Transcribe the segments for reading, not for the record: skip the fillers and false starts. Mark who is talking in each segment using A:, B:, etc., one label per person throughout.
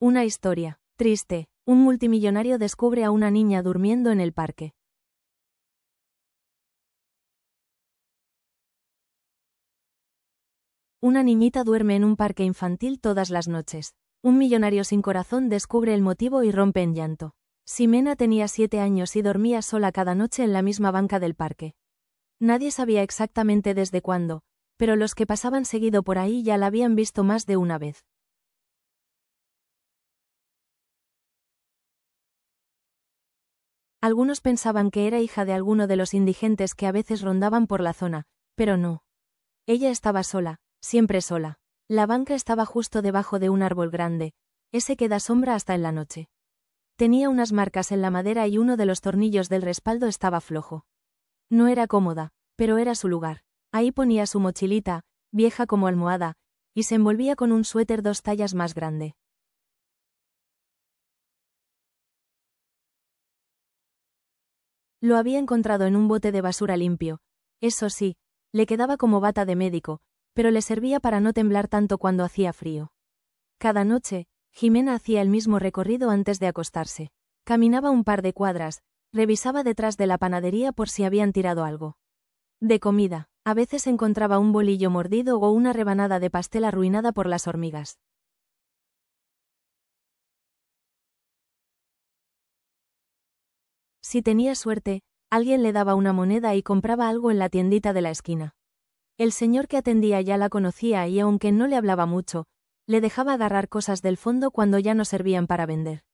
A: Una historia triste. Un multimillonario descubre a una niña durmiendo en el parque. Una niñita duerme en un parque infantil todas las noches. Un millonario sin corazón descubre el motivo y rompe en llanto. Ximena tenía 7 años y dormía sola cada noche en la misma banca del parque. Nadie sabía exactamente desde cuándo, pero los que pasaban seguido por ahí ya la habían visto más de una vez. Algunos pensaban que era hija de alguno de los indigentes que a veces rondaban por la zona, pero no. Ella estaba sola, siempre sola. La banca estaba justo debajo de un árbol grande, ese que da sombra hasta en la noche. Tenía unas marcas en la madera y uno de los tornillos del respaldo estaba flojo. No era cómoda, pero era su lugar. Ahí ponía su mochilita, vieja como almohada, y se envolvía con un suéter 2 tallas más grande. Lo había encontrado en un bote de basura limpio. Eso sí, le quedaba como bata de médico, pero le servía para no temblar tanto cuando hacía frío. Cada noche, Ximena hacía el mismo recorrido antes de acostarse. Caminaba un par de cuadras, revisaba detrás de la panadería por si habían tirado algo de comida. A veces encontraba un bolillo mordido o una rebanada de pastel arruinada por las hormigas. Si tenía suerte, alguien le daba una moneda y compraba algo en la tiendita de la esquina. El señor que atendía ya la conocía y aunque no le hablaba mucho, le dejaba agarrar cosas del fondo cuando ya no servían para vender.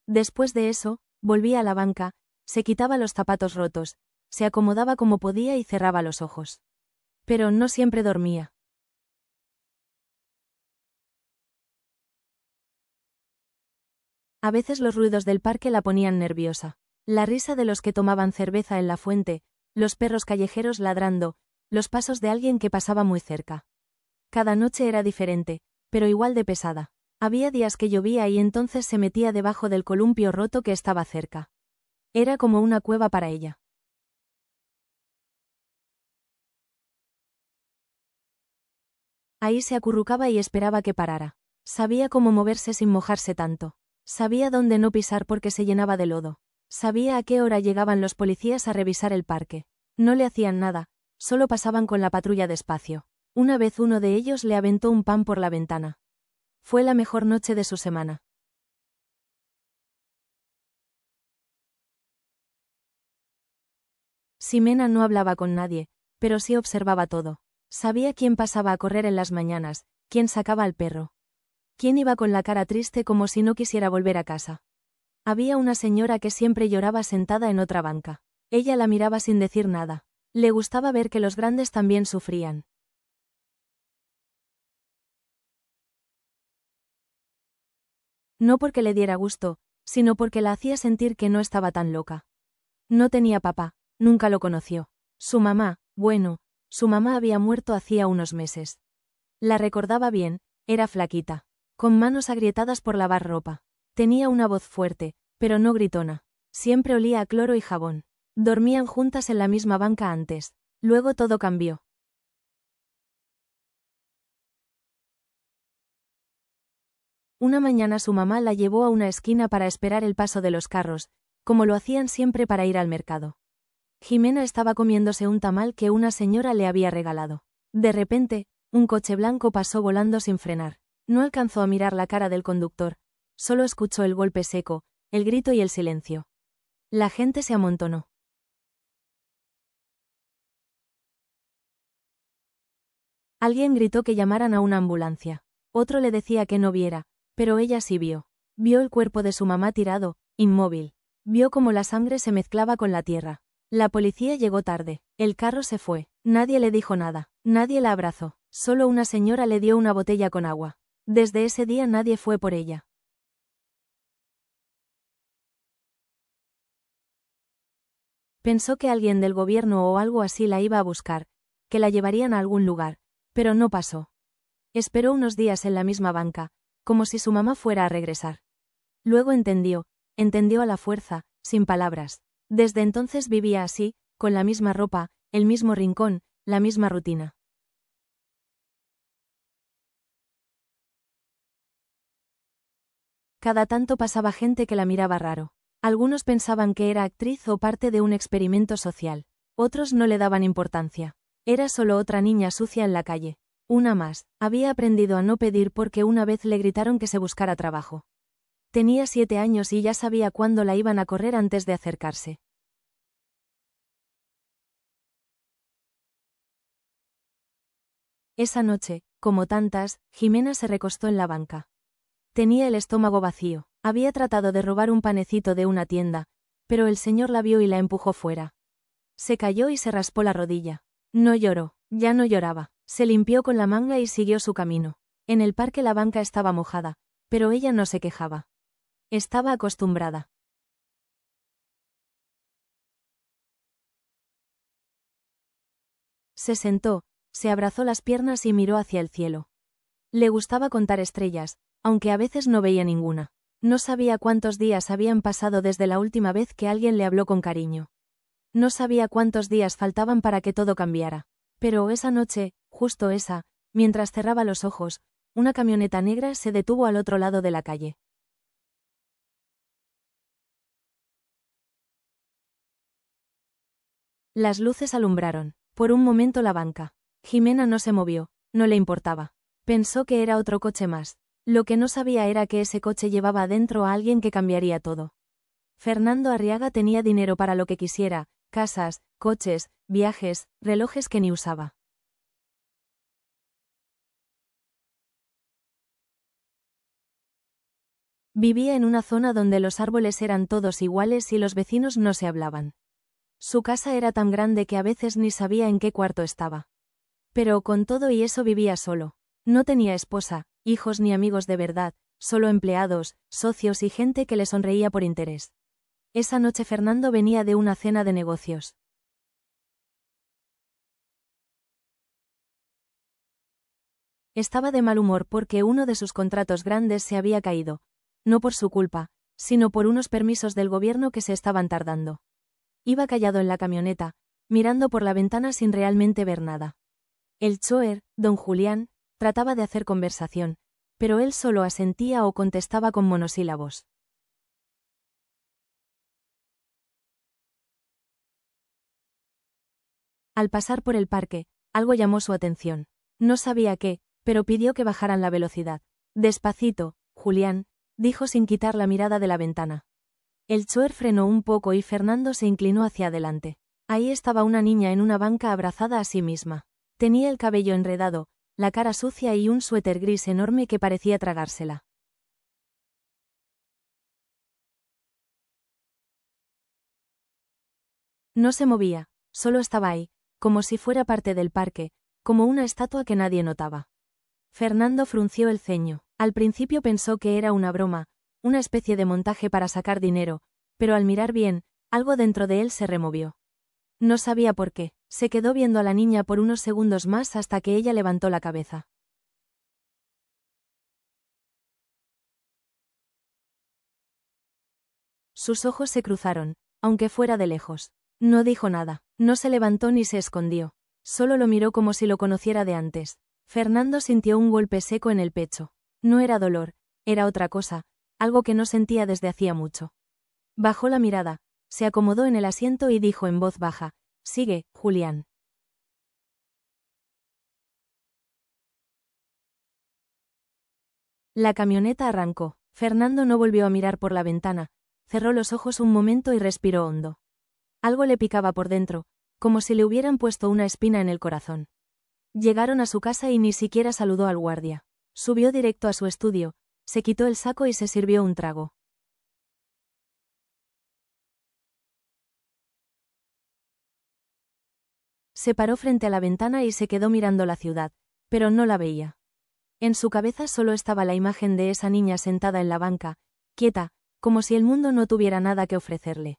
A: Después de eso, volvía a la banca, se quitaba los zapatos rotos, se acomodaba como podía y cerraba los ojos. Pero no siempre dormía. A veces los ruidos del parque la ponían nerviosa. La risa de los que tomaban cerveza en la fuente, los perros callejeros ladrando, los pasos de alguien que pasaba muy cerca. Cada noche era diferente, pero igual de pesada. Había días que llovía y entonces se metía debajo del columpio roto que estaba cerca. Era como una cueva para ella. Ahí se acurrucaba y esperaba que parara. Sabía cómo moverse sin mojarse tanto. Sabía dónde no pisar porque se llenaba de lodo. Sabía a qué hora llegaban los policías a revisar el parque. No le hacían nada, solo pasaban con la patrulla despacio. Una vez uno de ellos le aventó un pan por la ventana. Fue la mejor noche de su semana. Ximena no hablaba con nadie, pero sí observaba todo. Sabía quién pasaba a correr en las mañanas, quién sacaba al perro. Quién iba con la cara triste como si no quisiera volver a casa. Había una señora que siempre lloraba sentada en otra banca. Ella la miraba sin decir nada. Le gustaba ver que los grandes también sufrían. No porque le diera gusto, sino porque la hacía sentir que no estaba tan loca. No tenía papá, nunca lo conoció. Su mamá, bueno, su mamá había muerto hacía unos meses. La recordaba bien, era flaquita, con manos agrietadas por lavar ropa. Tenía una voz fuerte, pero no gritona. Siempre olía a cloro y jabón. Dormían juntas en la misma banca antes. Luego todo cambió. Una mañana su mamá la llevó a una esquina para esperar el paso de los carros, como lo hacían siempre para ir al mercado. Ximena estaba comiéndose un tamal que una señora le había regalado. De repente, un coche blanco pasó volando sin frenar. No alcanzó a mirar la cara del conductor, solo escuchó el golpe seco, el grito y el silencio. La gente se amontonó. Alguien gritó que llamaran a una ambulancia. Otro le decía que no viera, pero ella sí vio. Vio el cuerpo de su mamá tirado, inmóvil. Vio cómo la sangre se mezclaba con la tierra. La policía llegó tarde. El carro se fue. Nadie le dijo nada. Nadie la abrazó. Solo una señora le dio una botella con agua. Desde ese día nadie fue por ella. Pensó que alguien del gobierno o algo así la iba a buscar, que la llevarían a algún lugar, pero no pasó. Esperó unos días en la misma banca, como si su mamá fuera a regresar. Luego entendió a la fuerza, sin palabras. Desde entonces vivía así, con la misma ropa, el mismo rincón, la misma rutina. Cada tanto pasaba gente que la miraba raro. Algunos pensaban que era actriz o parte de un experimento social. Otros no le daban importancia. Era solo otra niña sucia en la calle. Una más. Había aprendido a no pedir porque una vez le gritaron que se buscara trabajo. Tenía 7 años y ya sabía cuándo la iban a correr antes de acercarse. Esa noche, como tantas, Jimena se recostó en la banca. Tenía el estómago vacío. Había tratado de robar un panecito de una tienda, pero el señor la vio y la empujó fuera. Se cayó y se raspó la rodilla. No lloró, ya no lloraba. Se limpió con la manga y siguió su camino. En el parque la banca estaba mojada, pero ella no se quejaba. Estaba acostumbrada. Se sentó, se abrazó las piernas y miró hacia el cielo. Le gustaba contar estrellas, aunque a veces no veía ninguna. No sabía cuántos días habían pasado desde la última vez que alguien le habló con cariño. No sabía cuántos días faltaban para que todo cambiara. Pero esa noche, justo esa, mientras cerraba los ojos, una camioneta negra se detuvo al otro lado de la calle. Las luces alumbraron, por un momento la banca. Jimena no se movió, no le importaba. Pensó que era otro coche más. Lo que no sabía era que ese coche llevaba adentro a alguien que cambiaría todo. Fernando Arriaga tenía dinero para lo que quisiera, casas, coches, viajes, relojes que ni usaba. Vivía en una zona donde los árboles eran todos iguales y los vecinos no se hablaban. Su casa era tan grande que a veces ni sabía en qué cuarto estaba. Pero con todo y eso vivía solo. No tenía esposa, hijos ni amigos de verdad, solo empleados, socios y gente que le sonreía por interés. Esa noche Fernando venía de una cena de negocios. Estaba de mal humor porque uno de sus contratos grandes se había caído, no por su culpa, sino por unos permisos del gobierno que se estaban tardando. Iba callado en la camioneta, mirando por la ventana sin realmente ver nada. El chófer, don Julián, trataba de hacer conversación, pero él solo asentía o contestaba con monosílabos. Al pasar por el parque, algo llamó su atención. No sabía qué, pero pidió que bajaran la velocidad. Despacito, Julián, dijo sin quitar la mirada de la ventana. El chófer frenó un poco y Fernando se inclinó hacia adelante. Ahí estaba una niña en una banca abrazada a sí misma. Tenía el cabello enredado, la cara sucia y un suéter gris enorme que parecía tragársela. No se movía, solo estaba ahí, como si fuera parte del parque, como una estatua que nadie notaba. Fernando frunció el ceño. Al principio pensó que era una broma, una especie de montaje para sacar dinero, pero al mirar bien, algo dentro de él se removió. No sabía por qué, se quedó viendo a la niña por unos segundos más hasta que ella levantó la cabeza. Sus ojos se cruzaron, aunque fuera de lejos. No dijo nada, no se levantó ni se escondió. Solo lo miró como si lo conociera de antes. Fernando sintió un golpe seco en el pecho. No era dolor, era otra cosa, algo que no sentía desde hacía mucho. Bajó la mirada, se acomodó en el asiento y dijo en voz baja: «Sigue, Julián». La camioneta arrancó. Fernando no volvió a mirar por la ventana, cerró los ojos un momento y respiró hondo. Algo le picaba por dentro, como si le hubieran puesto una espina en el corazón. Llegaron a su casa y ni siquiera saludó al guardia. Subió directo a su estudio, se quitó el saco y se sirvió un trago. Se paró frente a la ventana y se quedó mirando la ciudad, pero no la veía. En su cabeza solo estaba la imagen de esa niña sentada en la banca, quieta, como si el mundo no tuviera nada que ofrecerle.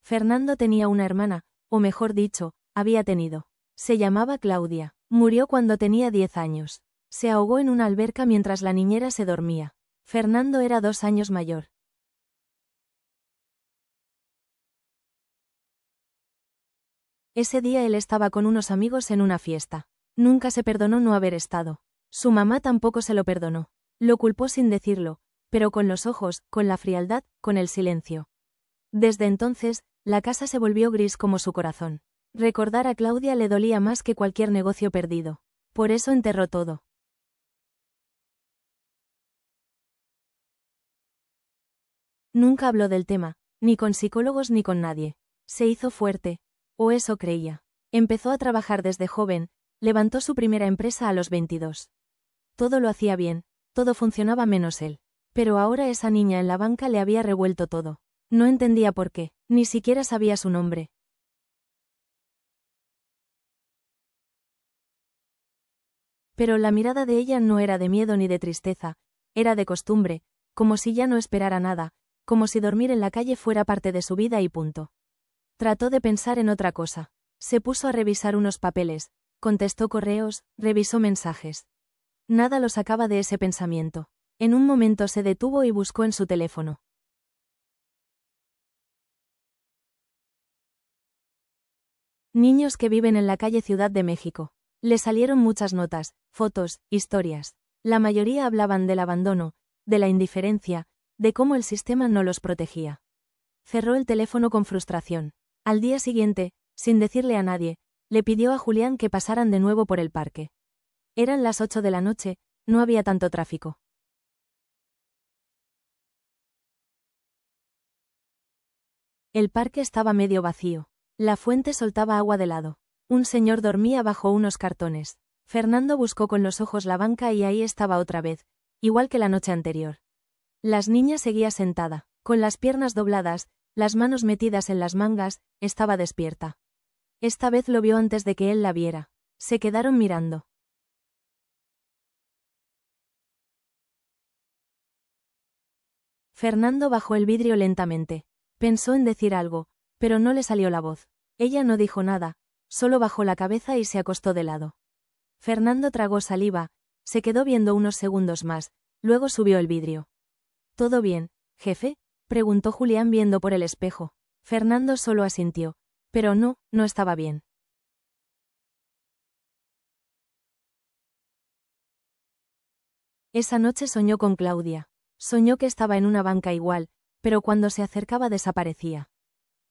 A: Fernando tenía una hermana, o mejor dicho, había tenido. Se llamaba Claudia. Murió cuando tenía 10 años. Se ahogó en una alberca mientras la niñera se dormía. Fernando era 2 años mayor. Ese día él estaba con unos amigos en una fiesta. Nunca se perdonó no haber estado. Su mamá tampoco se lo perdonó. Lo culpó sin decirlo, pero con los ojos, con la frialdad, con el silencio. Desde entonces, la casa se volvió gris como su corazón. Recordar a Claudia le dolía más que cualquier negocio perdido. Por eso enterró todo. Nunca habló del tema, ni con psicólogos ni con nadie. Se hizo fuerte. O eso creía. Empezó a trabajar desde joven, levantó su primera empresa a los 22. Todo lo hacía bien, todo funcionaba menos él. Pero ahora esa niña en la banca le había revuelto todo. No entendía por qué, ni siquiera sabía su nombre. Pero la mirada de ella no era de miedo ni de tristeza, era de costumbre, como si ya no esperara nada, como si dormir en la calle fuera parte de su vida y punto. Trató de pensar en otra cosa. Se puso a revisar unos papeles, contestó correos, revisó mensajes. Nada lo sacaba de ese pensamiento. En un momento se detuvo y buscó en su teléfono. Niños que viven en la calle Ciudad de México. Le salieron muchas notas, fotos, historias. La mayoría hablaban del abandono, de la indiferencia, de cómo el sistema no los protegía. Cerró el teléfono con frustración. Al día siguiente, sin decirle a nadie, le pidió a Julián que pasaran de nuevo por el parque. Eran las 8 de la noche, no había tanto tráfico. El parque estaba medio vacío. La fuente soltaba agua de lado. Un señor dormía bajo unos cartones. Fernando buscó con los ojos la banca y ahí estaba otra vez, igual que la noche anterior. Las niñas seguía sentada, con las piernas dobladas, las manos metidas en las mangas, estaba despierta. Esta vez lo vio antes de que él la viera. Se quedaron mirando. Fernando bajó el vidrio lentamente. Pensó en decir algo, pero no le salió la voz. Ella no dijo nada, solo bajó la cabeza y se acostó de lado. Fernando tragó saliva, se quedó viendo unos segundos más, luego subió el vidrio. ¿Todo bien, jefe?, preguntó Julián viendo por el espejo. Fernando solo asintió. Pero no, no estaba bien. Esa noche soñó con Claudia. Soñó que estaba en una banca igual, pero cuando se acercaba desaparecía.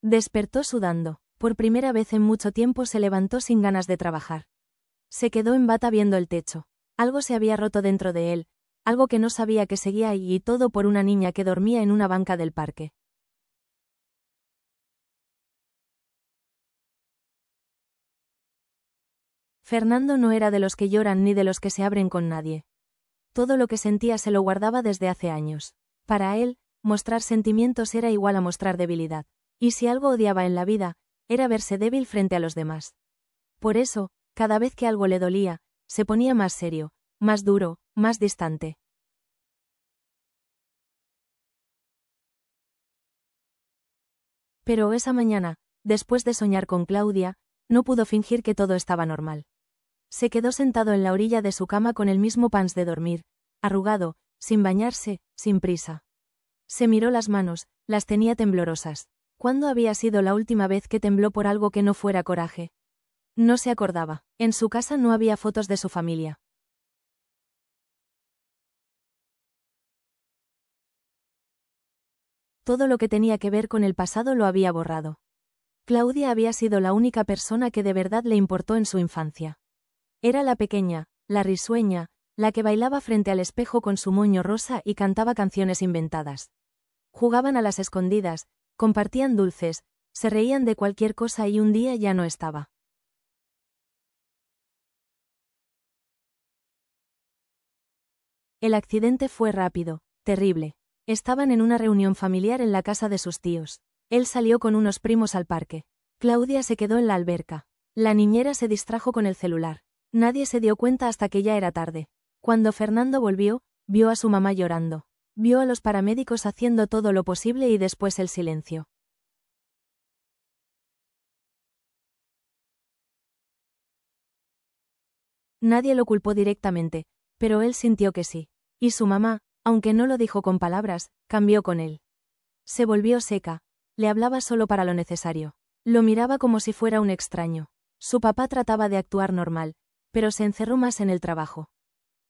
A: Despertó sudando. Por primera vez en mucho tiempo se levantó sin ganas de trabajar. Se quedó en bata viendo el techo. Algo se había roto dentro de él, algo que no sabía que seguía ahí y todo por una niña que dormía en una banca del parque. Fernando no era de los que lloran ni de los que se abren con nadie. Todo lo que sentía se lo guardaba desde hace años. Para él, mostrar sentimientos era igual a mostrar debilidad. Y si algo odiaba en la vida, era verse débil frente a los demás. Por eso, cada vez que algo le dolía, se ponía más serio, más duro, más distante. Pero esa mañana, después de soñar con Claudia, no pudo fingir que todo estaba normal. Se quedó sentado en la orilla de su cama con el mismo pants de dormir, arrugado, sin bañarse, sin prisa. Se miró las manos, las tenía temblorosas. ¿Cuándo había sido la última vez que tembló por algo que no fuera coraje? No se acordaba. En su casa no había fotos de su familia. Todo lo que tenía que ver con el pasado lo había borrado. Claudia había sido la única persona que de verdad le importó en su infancia. Era la pequeña, la risueña, la que bailaba frente al espejo con su moño rosa y cantaba canciones inventadas. Jugaban a las escondidas, compartían dulces, se reían de cualquier cosa y un día ya no estaba. El accidente fue rápido, terrible. Estaban en una reunión familiar en la casa de sus tíos. Él salió con unos primos al parque. Claudia se quedó en la alberca. La niñera se distrajo con el celular. Nadie se dio cuenta hasta que ya era tarde. Cuando Fernando volvió, vio a su mamá llorando. Vio a los paramédicos haciendo todo lo posible y después el silencio. Nadie lo culpó directamente, pero él sintió que sí. Y su mamá, aunque no lo dijo con palabras, cambió con él. Se volvió seca, le hablaba solo para lo necesario. Lo miraba como si fuera un extraño. Su papá trataba de actuar normal, pero se encerró más en el trabajo.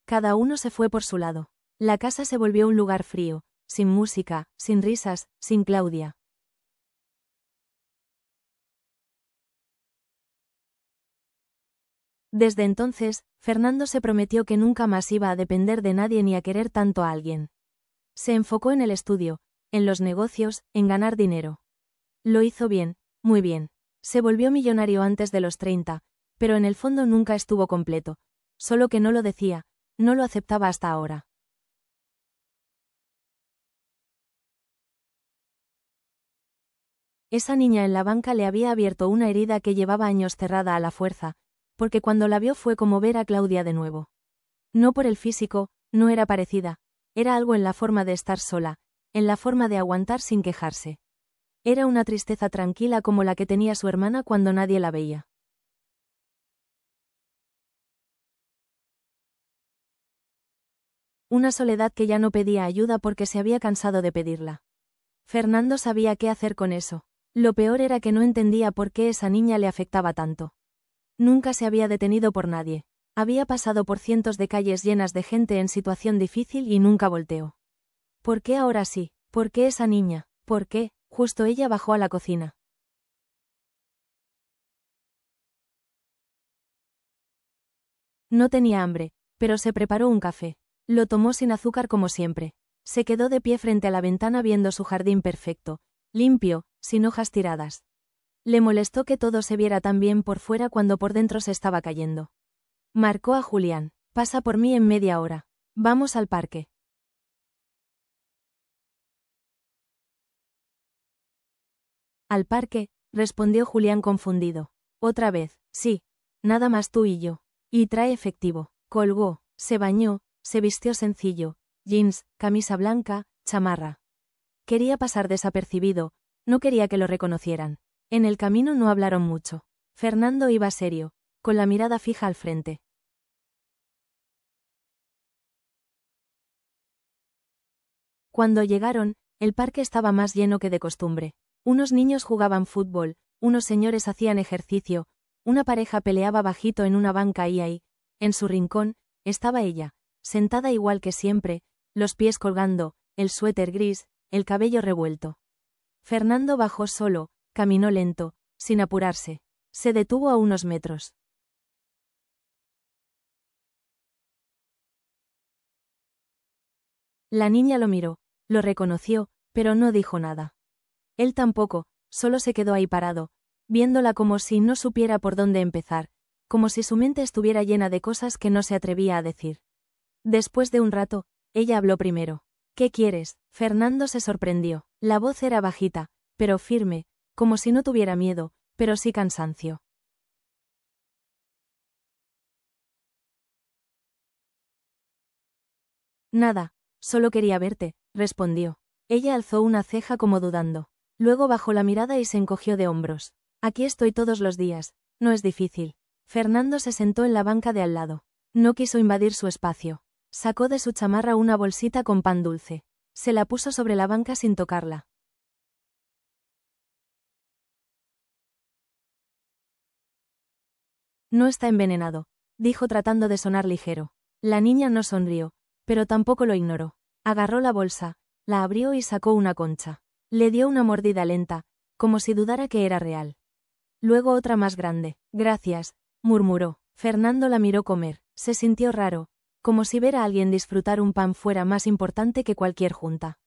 A: Cada uno se fue por su lado. La casa se volvió un lugar frío, sin música, sin risas, sin Claudia. Desde entonces, Fernando se prometió que nunca más iba a depender de nadie ni a querer tanto a alguien. Se enfocó en el estudio, en los negocios, en ganar dinero. Lo hizo bien, muy bien. Se volvió millonario antes de los 30, pero en el fondo nunca estuvo completo. Solo que no lo decía, no lo aceptaba hasta ahora. Esa niña en la banca le había abierto una herida que llevaba años cerrada a la fuerza, porque cuando la vio fue como ver a Claudia de nuevo. No por el físico, no era parecida, era algo en la forma de estar sola, en la forma de aguantar sin quejarse. Era una tristeza tranquila como la que tenía su hermana cuando nadie la veía. Una soledad que ya no pedía ayuda porque se había cansado de pedirla. Fernando sabía qué hacer con eso. Lo peor era que no entendía por qué esa niña le afectaba tanto. Nunca se había detenido por nadie. Había pasado por cientos de calles llenas de gente en situación difícil y nunca volteó. ¿Por qué ahora sí? ¿Por qué esa niña? ¿Por qué? Justo ella bajó a la cocina. No tenía hambre, pero se preparó un café. Lo tomó sin azúcar como siempre. Se quedó de pie frente a la ventana viendo su jardín perfecto, limpio, sin hojas tiradas. Le molestó que todo se viera tan bien por fuera cuando por dentro se estaba cayendo. Marcó a Julián. Pasa por mí en media hora. Vamos al parque. Al parque, respondió Julián confundido. Otra vez, sí. Nada más tú y yo. Y trae efectivo. Colgó, se bañó, se vistió sencillo. Jeans, camisa blanca, chamarra. Quería pasar desapercibido, no quería que lo reconocieran. En el camino no hablaron mucho. Fernando iba serio, con la mirada fija al frente. Cuando llegaron, el parque estaba más lleno que de costumbre. Unos niños jugaban fútbol, unos señores hacían ejercicio, una pareja peleaba bajito en una banca y ahí, en su rincón, estaba ella, sentada igual que siempre, los pies colgando, el suéter gris, el cabello revuelto. Fernando bajó solo, caminó lento, sin apurarse. Se detuvo a unos metros. La niña lo miró, lo reconoció, pero no dijo nada. Él tampoco, solo se quedó ahí parado, viéndola como si no supiera por dónde empezar, como si su mente estuviera llena de cosas que no se atrevía a decir. Después de un rato, ella habló primero. ¿Qué quieres? Fernando se sorprendió. La voz era bajita, pero firme, como si no tuviera miedo, pero sí cansancio. Nada, solo quería verte, respondió. Ella alzó una ceja como dudando. Luego bajó la mirada y se encogió de hombros. Aquí estoy todos los días, no es difícil. Fernando se sentó en la banca de al lado. No quiso invadir su espacio. Sacó de su chamarra una bolsita con pan dulce. Se la puso sobre la banca sin tocarla. No está envenenado, dijo tratando de sonar ligero. La niña no sonrió, pero tampoco lo ignoró. Agarró la bolsa, la abrió y sacó una concha. Le dio una mordida lenta, como si dudara que era real. Luego otra más grande. Gracias, murmuró. Fernando la miró comer. Se sintió raro, como si ver a alguien disfrutar un pan fuera más importante que cualquier junta.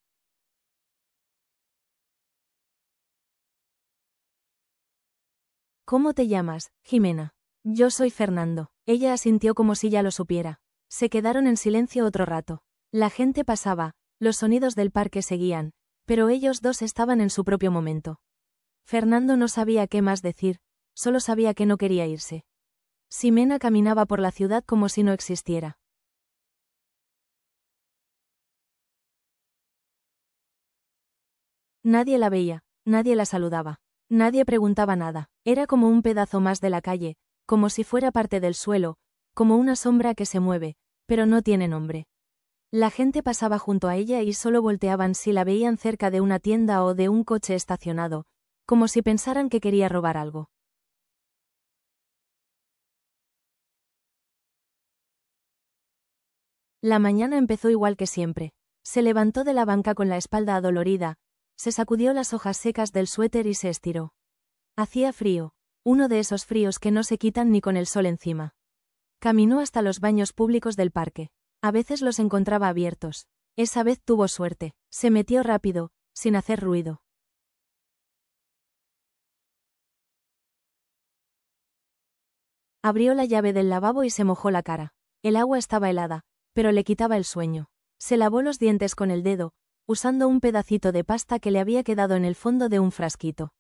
A: ¿Cómo te llamas, Jimena? Yo soy Fernando. Ella asintió como si ya lo supiera. Se quedaron en silencio otro rato. La gente pasaba, los sonidos del parque seguían, pero ellos dos estaban en su propio momento. Fernando no sabía qué más decir, solo sabía que no quería irse. Ximena caminaba por la ciudad como si no existiera. Nadie la veía, nadie la saludaba, nadie preguntaba nada. Era como un pedazo más de la calle, como si fuera parte del suelo, como una sombra que se mueve, pero no tiene nombre. La gente pasaba junto a ella y solo volteaban si la veían cerca de una tienda o de un coche estacionado, como si pensaran que quería robar algo. La mañana empezó igual que siempre. Se levantó de la banca con la espalda adolorida, se sacudió las hojas secas del suéter y se estiró. Hacía frío, uno de esos fríos que no se quitan ni con el sol encima. Caminó hasta los baños públicos del parque. A veces los encontraba abiertos. Esa vez tuvo suerte. Se metió rápido, sin hacer ruido. Abrió la llave del lavabo y se mojó la cara. El agua estaba helada, pero le quitaba el sueño. Se lavó los dientes con el dedo, usando un pedacito de pasta que le había quedado en el fondo de un frasquito.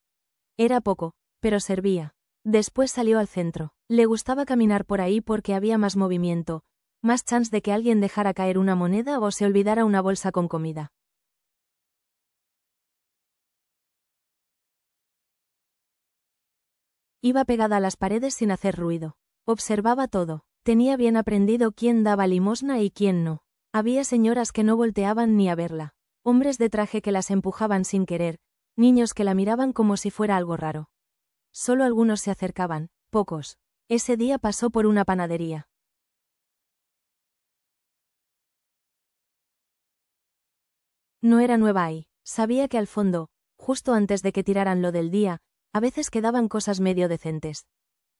A: Era poco, pero servía. Después salió al centro. Le gustaba caminar por ahí porque había más movimiento, más chance de que alguien dejara caer una moneda o se olvidara una bolsa con comida. Iba pegada a las paredes sin hacer ruido. Observaba todo. Tenía bien aprendido quién daba limosna y quién no. Había señoras que no volteaban ni a verla. Hombres de traje que las empujaban sin querer, niños que la miraban como si fuera algo raro. Solo algunos se acercaban, pocos. Ese día pasó por una panadería. No era nueva ahí. Sabía que al fondo, justo antes de que tiraran lo del día, a veces quedaban cosas medio decentes.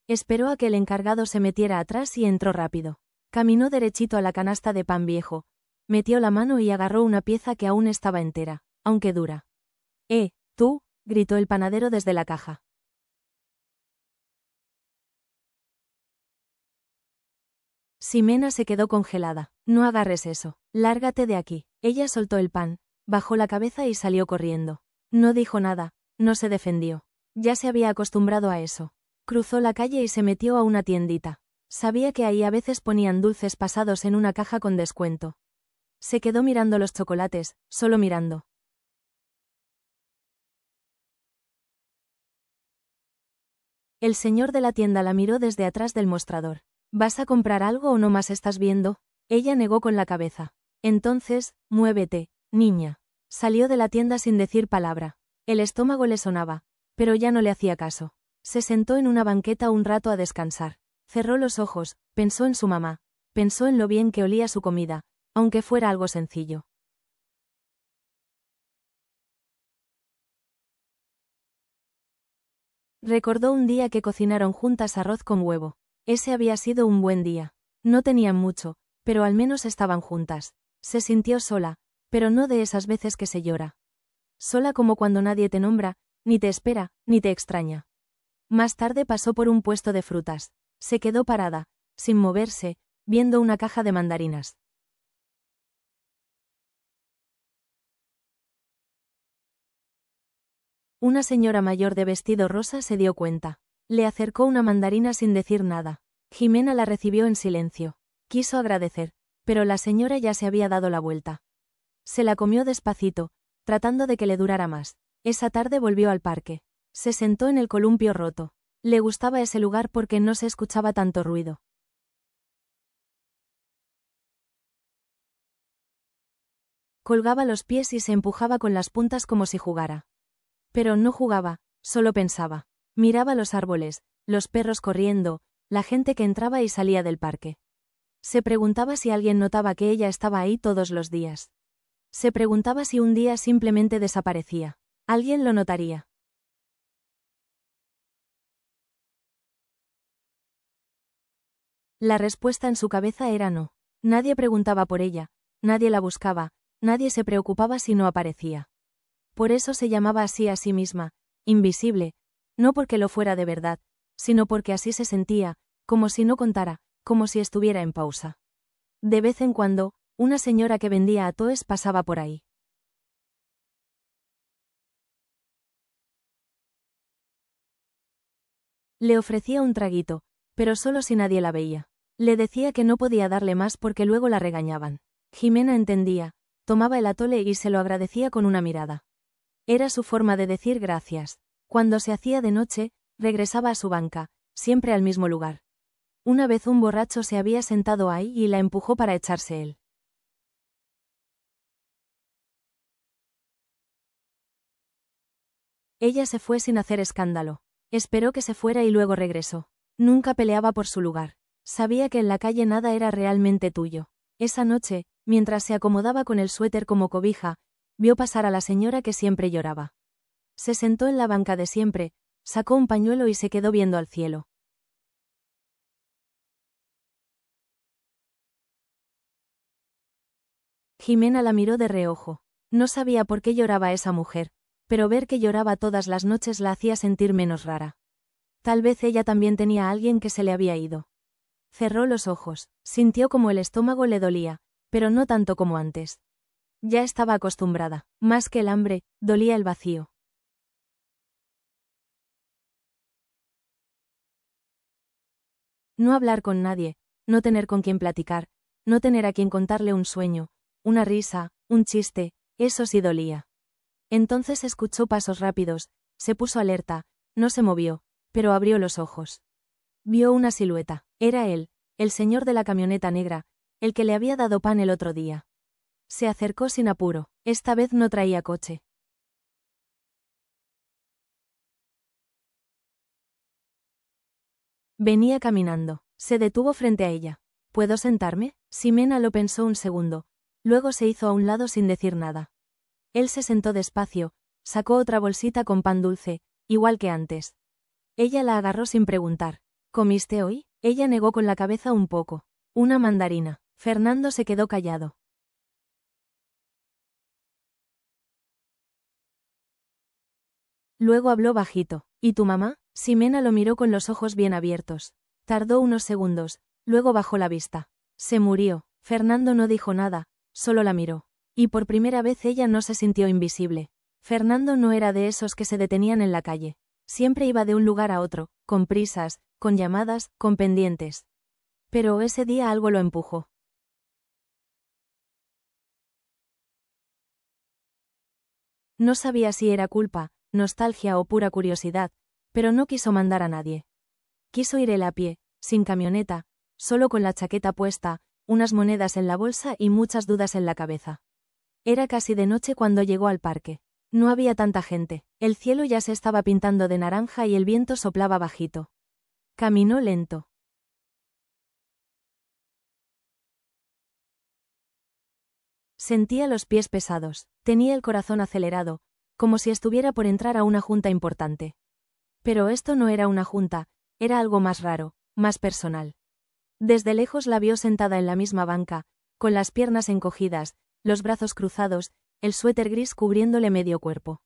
A: Esperó a que el encargado se metiera atrás y entró rápido. Caminó derechito a la canasta de pan viejo, metió la mano y agarró una pieza que aún estaba entera, aunque dura. Tú, gritó el panadero desde la caja. Ximena se quedó congelada. No agarres eso. Lárgate de aquí. Ella soltó el pan, bajó la cabeza y salió corriendo. No dijo nada, no se defendió. Ya se había acostumbrado a eso. Cruzó la calle y se metió a una tiendita. Sabía que ahí a veces ponían dulces pasados en una caja con descuento. Se quedó mirando los chocolates, solo mirando. El señor de la tienda la miró desde atrás del mostrador. ¿Vas a comprar algo o no más estás viendo? Ella negó con la cabeza. Entonces, muévete, niña. Salió de la tienda sin decir palabra. El estómago le sonaba, pero ya no le hacía caso. Se sentó en una banqueta un rato a descansar. Cerró los ojos, pensó en su mamá, pensó en lo bien que olía su comida, aunque fuera algo sencillo. Recordó un día que cocinaron juntas arroz con huevo. Ese había sido un buen día. No tenían mucho, pero al menos estaban juntas. Se sintió sola, pero no de esas veces que se llora. Sola como cuando nadie te nombra, ni te espera, ni te extraña. Más tarde pasó por un puesto de frutas. Se quedó parada, sin moverse, viendo una caja de mandarinas. Una señora mayor de vestido rosa se dio cuenta. Le acercó una mandarina sin decir nada. Ximena la recibió en silencio. Quiso agradecer, pero la señora ya se había dado la vuelta. Se la comió despacito, tratando de que le durara más. Esa tarde volvió al parque. Se sentó en el columpio roto. Le gustaba ese lugar porque no se escuchaba tanto ruido. Colgaba los pies y se empujaba con las puntas como si jugara. Pero no jugaba, solo pensaba. Miraba los árboles, los perros corriendo, la gente que entraba y salía del parque. Se preguntaba si alguien notaba que ella estaba ahí todos los días. Se preguntaba si un día simplemente desaparecía. ¿Alguien lo notaría? La respuesta en su cabeza era no. Nadie preguntaba por ella, nadie la buscaba, nadie se preocupaba si no aparecía. Por eso se llamaba así a sí misma, invisible, no porque lo fuera de verdad, sino porque así se sentía, como si no contara, como si estuviera en pausa. De vez en cuando, una señora que vendía atoes pasaba por ahí. Le ofrecía un traguito, pero solo si nadie la veía. Le decía que no podía darle más porque luego la regañaban. Ximena entendía, tomaba el atole y se lo agradecía con una mirada. Era su forma de decir gracias. Cuando se hacía de noche, regresaba a su banca, siempre al mismo lugar. Una vez un borracho se había sentado ahí y la empujó para echarse él. Ella se fue sin hacer escándalo. Esperó que se fuera y luego regresó. Nunca peleaba por su lugar. Sabía que en la calle nada era realmente tuyo. Esa noche, mientras se acomodaba con el suéter como cobija, vio pasar a la señora que siempre lloraba. Se sentó en la banca de siempre, sacó un pañuelo y se quedó viendo al cielo. Jimena la miró de reojo. No sabía por qué lloraba esa mujer, pero ver que lloraba todas las noches la hacía sentir menos rara. Tal vez ella también tenía a alguien que se le había ido. Cerró los ojos, sintió como el estómago le dolía, pero no tanto como antes. Ya estaba acostumbrada, más que el hambre, dolía el vacío. No hablar con nadie, no tener con quien platicar, no tener a quien contarle un sueño, una risa, un chiste, eso sí dolía. Entonces escuchó pasos rápidos, se puso alerta, no se movió, pero abrió los ojos. Vio una silueta, era él, el señor de la camioneta negra, el que le había dado pan el otro día. Se acercó sin apuro, esta vez no traía coche. Venía caminando, se detuvo frente a ella. ¿Puedo sentarme? Ximena lo pensó un segundo, luego se hizo a un lado sin decir nada. Él se sentó despacio, sacó otra bolsita con pan dulce, igual que antes. Ella la agarró sin preguntar. ¿Comiste hoy? Ella negó con la cabeza un poco. Una mandarina. Fernando se quedó callado. Luego habló bajito. ¿Y tu mamá? Ximena lo miró con los ojos bien abiertos. Tardó unos segundos, luego bajó la vista. Se murió. Fernando no dijo nada, solo la miró. Y por primera vez ella no se sintió invisible. Fernando no era de esos que se detenían en la calle. Siempre iba de un lugar a otro, con prisas, con llamadas, con pendientes. Pero ese día algo lo empujó. No sabía si era culpa, nostalgia o pura curiosidad, pero no quiso mandar a nadie. Quiso ir él a pie, sin camioneta, solo con la chaqueta puesta, unas monedas en la bolsa y muchas dudas en la cabeza. Era casi de noche cuando llegó al parque. No había tanta gente, el cielo ya se estaba pintando de naranja y el viento soplaba bajito. Caminó lento. Sentía los pies pesados, tenía el corazón acelerado, como si estuviera por entrar a una junta importante. Pero esto no era una junta, era algo más raro, más personal. Desde lejos la vio sentada en la misma banca, con las piernas encogidas, los brazos cruzados, el suéter gris cubriéndole medio cuerpo.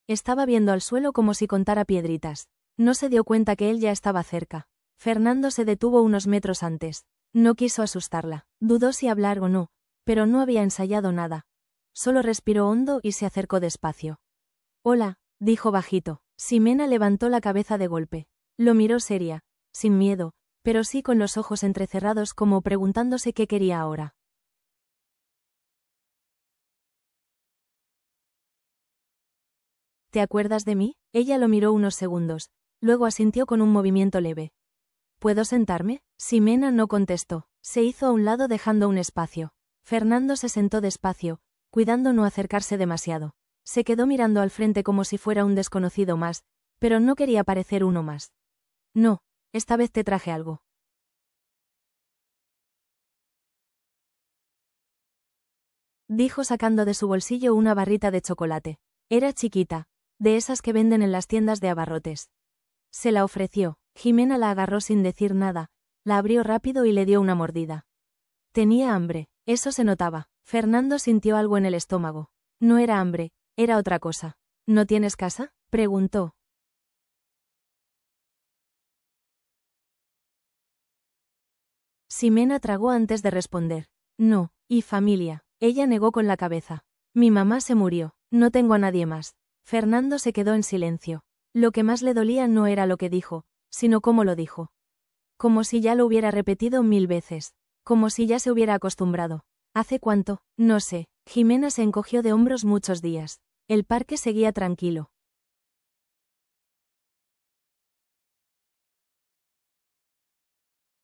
A: Estaba viendo al suelo como si contara piedritas. No se dio cuenta que él ya estaba cerca. Fernando se detuvo unos metros antes. No quiso asustarla. Dudó si hablar o no, pero no había ensayado nada. Solo respiró hondo y se acercó despacio. Hola, dijo bajito. Ximena levantó la cabeza de golpe. Lo miró seria, sin miedo, pero sí con los ojos entrecerrados como preguntándose qué quería ahora. ¿Te acuerdas de mí? Ella lo miró unos segundos, luego asintió con un movimiento leve. ¿Puedo sentarme? Ximena no contestó, se hizo a un lado dejando un espacio. Fernando se sentó despacio, cuidando no acercarse demasiado. Se quedó mirando al frente como si fuera un desconocido más, pero no quería parecer uno más. No, esta vez te traje algo. Dijo sacando de su bolsillo una barrita de chocolate. Era chiquita, de esas que venden en las tiendas de abarrotes. Se la ofreció. Ximena la agarró sin decir nada, la abrió rápido y le dio una mordida. Tenía hambre, eso se notaba. Fernando sintió algo en el estómago. No era hambre, era otra cosa. ¿No tienes casa? Preguntó. Ximena tragó antes de responder. No, y familia. Ella negó con la cabeza. Mi mamá se murió, no tengo a nadie más. Fernando se quedó en silencio. Lo que más le dolía no era lo que dijo, sino cómo lo dijo. Como si ya lo hubiera repetido 1000 veces. Como si ya se hubiera acostumbrado. ¿Hace cuánto? No sé. Ximena se encogió de hombros muchos días. El parque seguía tranquilo.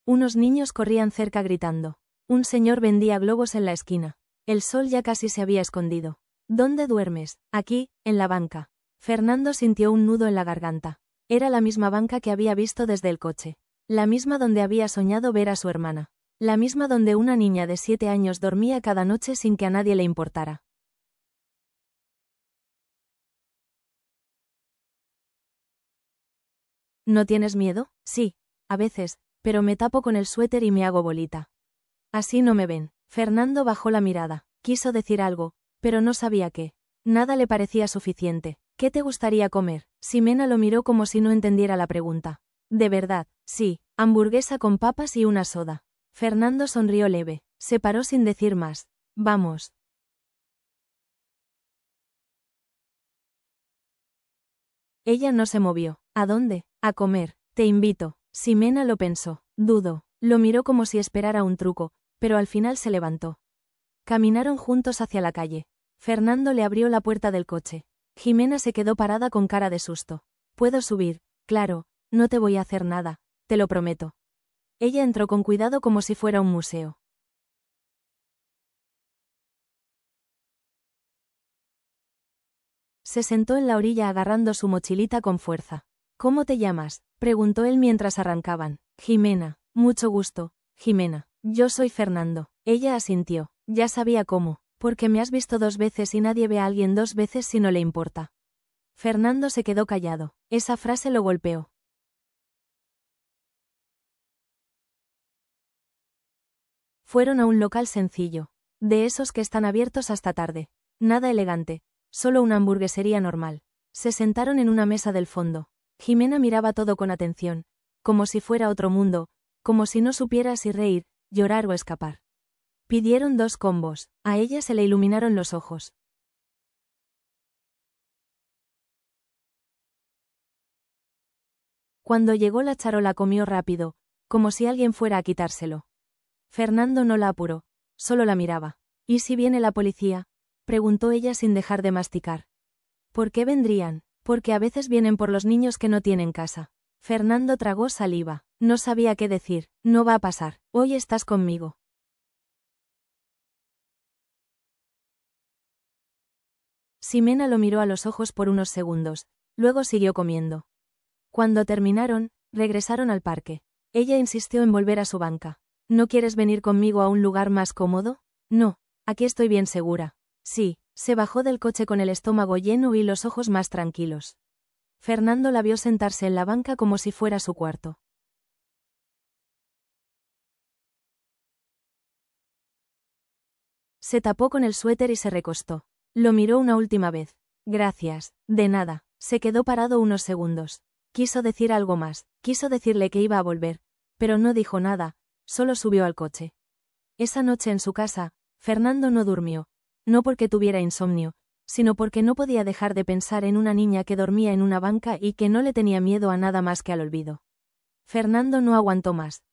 A: Unos niños corrían cerca gritando. Un señor vendía globos en la esquina. El sol ya casi se había escondido. ¿Dónde duermes? Aquí, en la banca. Fernando sintió un nudo en la garganta. Era la misma banca que había visto desde el coche. La misma donde había soñado ver a su hermana. La misma donde una niña de 7 años dormía cada noche sin que a nadie le importara. ¿No tienes miedo? Sí, a veces, pero me tapo con el suéter y me hago bolita. Así no me ven. Fernando bajó la mirada. Quiso decir algo, pero no sabía qué. Nada le parecía suficiente. ¿Qué te gustaría comer? Ximena lo miró como si no entendiera la pregunta. De verdad, sí, hamburguesa con papas y una soda. Fernando sonrió leve. Se paró sin decir más. Vamos. Ella no se movió. ¿A dónde? A comer. Te invito. Ximena lo pensó. Dudo. Lo miró como si esperara un truco, pero al final se levantó. Caminaron juntos hacia la calle. Fernando le abrió la puerta del coche. Ximena se quedó parada con cara de susto. ¿Puedo subir? Claro, no te voy a hacer nada, te lo prometo. Ella entró con cuidado como si fuera un museo. Se sentó en la orilla agarrando su mochilita con fuerza. ¿Cómo te llamas? Preguntó él mientras arrancaban. Ximena. Mucho gusto, Ximena. Yo soy Fernando. Ella asintió. Ya sabía cómo. Porque me has visto 2 veces y nadie ve a alguien 2 veces si no le importa. Fernando se quedó callado. Esa frase lo golpeó. Fueron a un local sencillo. De esos que están abiertos hasta tarde. Nada elegante. Solo una hamburguesería normal. Se sentaron en una mesa del fondo. Ximena miraba todo con atención. Como si fuera otro mundo. Como si no supiera si reír, llorar o escapar. Pidieron 2 combos. A ella se le iluminaron los ojos. Cuando llegó la charola comió rápido, como si alguien fuera a quitárselo. Fernando no la apuró, solo la miraba. ¿Y si viene la policía? Preguntó ella sin dejar de masticar. ¿Por qué vendrían? Porque a veces vienen por los niños que no tienen casa. Fernando tragó saliva. No sabía qué decir. No va a pasar. Hoy estás conmigo. Ximena lo miró a los ojos por unos segundos, luego siguió comiendo. Cuando terminaron, regresaron al parque. Ella insistió en volver a su banca. ¿No quieres venir conmigo a un lugar más cómodo? No, aquí estoy bien segura. Sí, se bajó del coche con el estómago lleno y los ojos más tranquilos. Fernando la vio sentarse en la banca como si fuera su cuarto. Se tapó con el suéter y se recostó. Lo miró una última vez. Gracias, de nada. Se quedó parado unos segundos. Quiso decir algo más, quiso decirle que iba a volver, pero no dijo nada, solo subió al coche. Esa noche en su casa, Fernando no durmió, no porque tuviera insomnio, sino porque no podía dejar de pensar en una niña que dormía en una banca y que no le tenía miedo a nada más que al olvido. Fernando no aguantó más.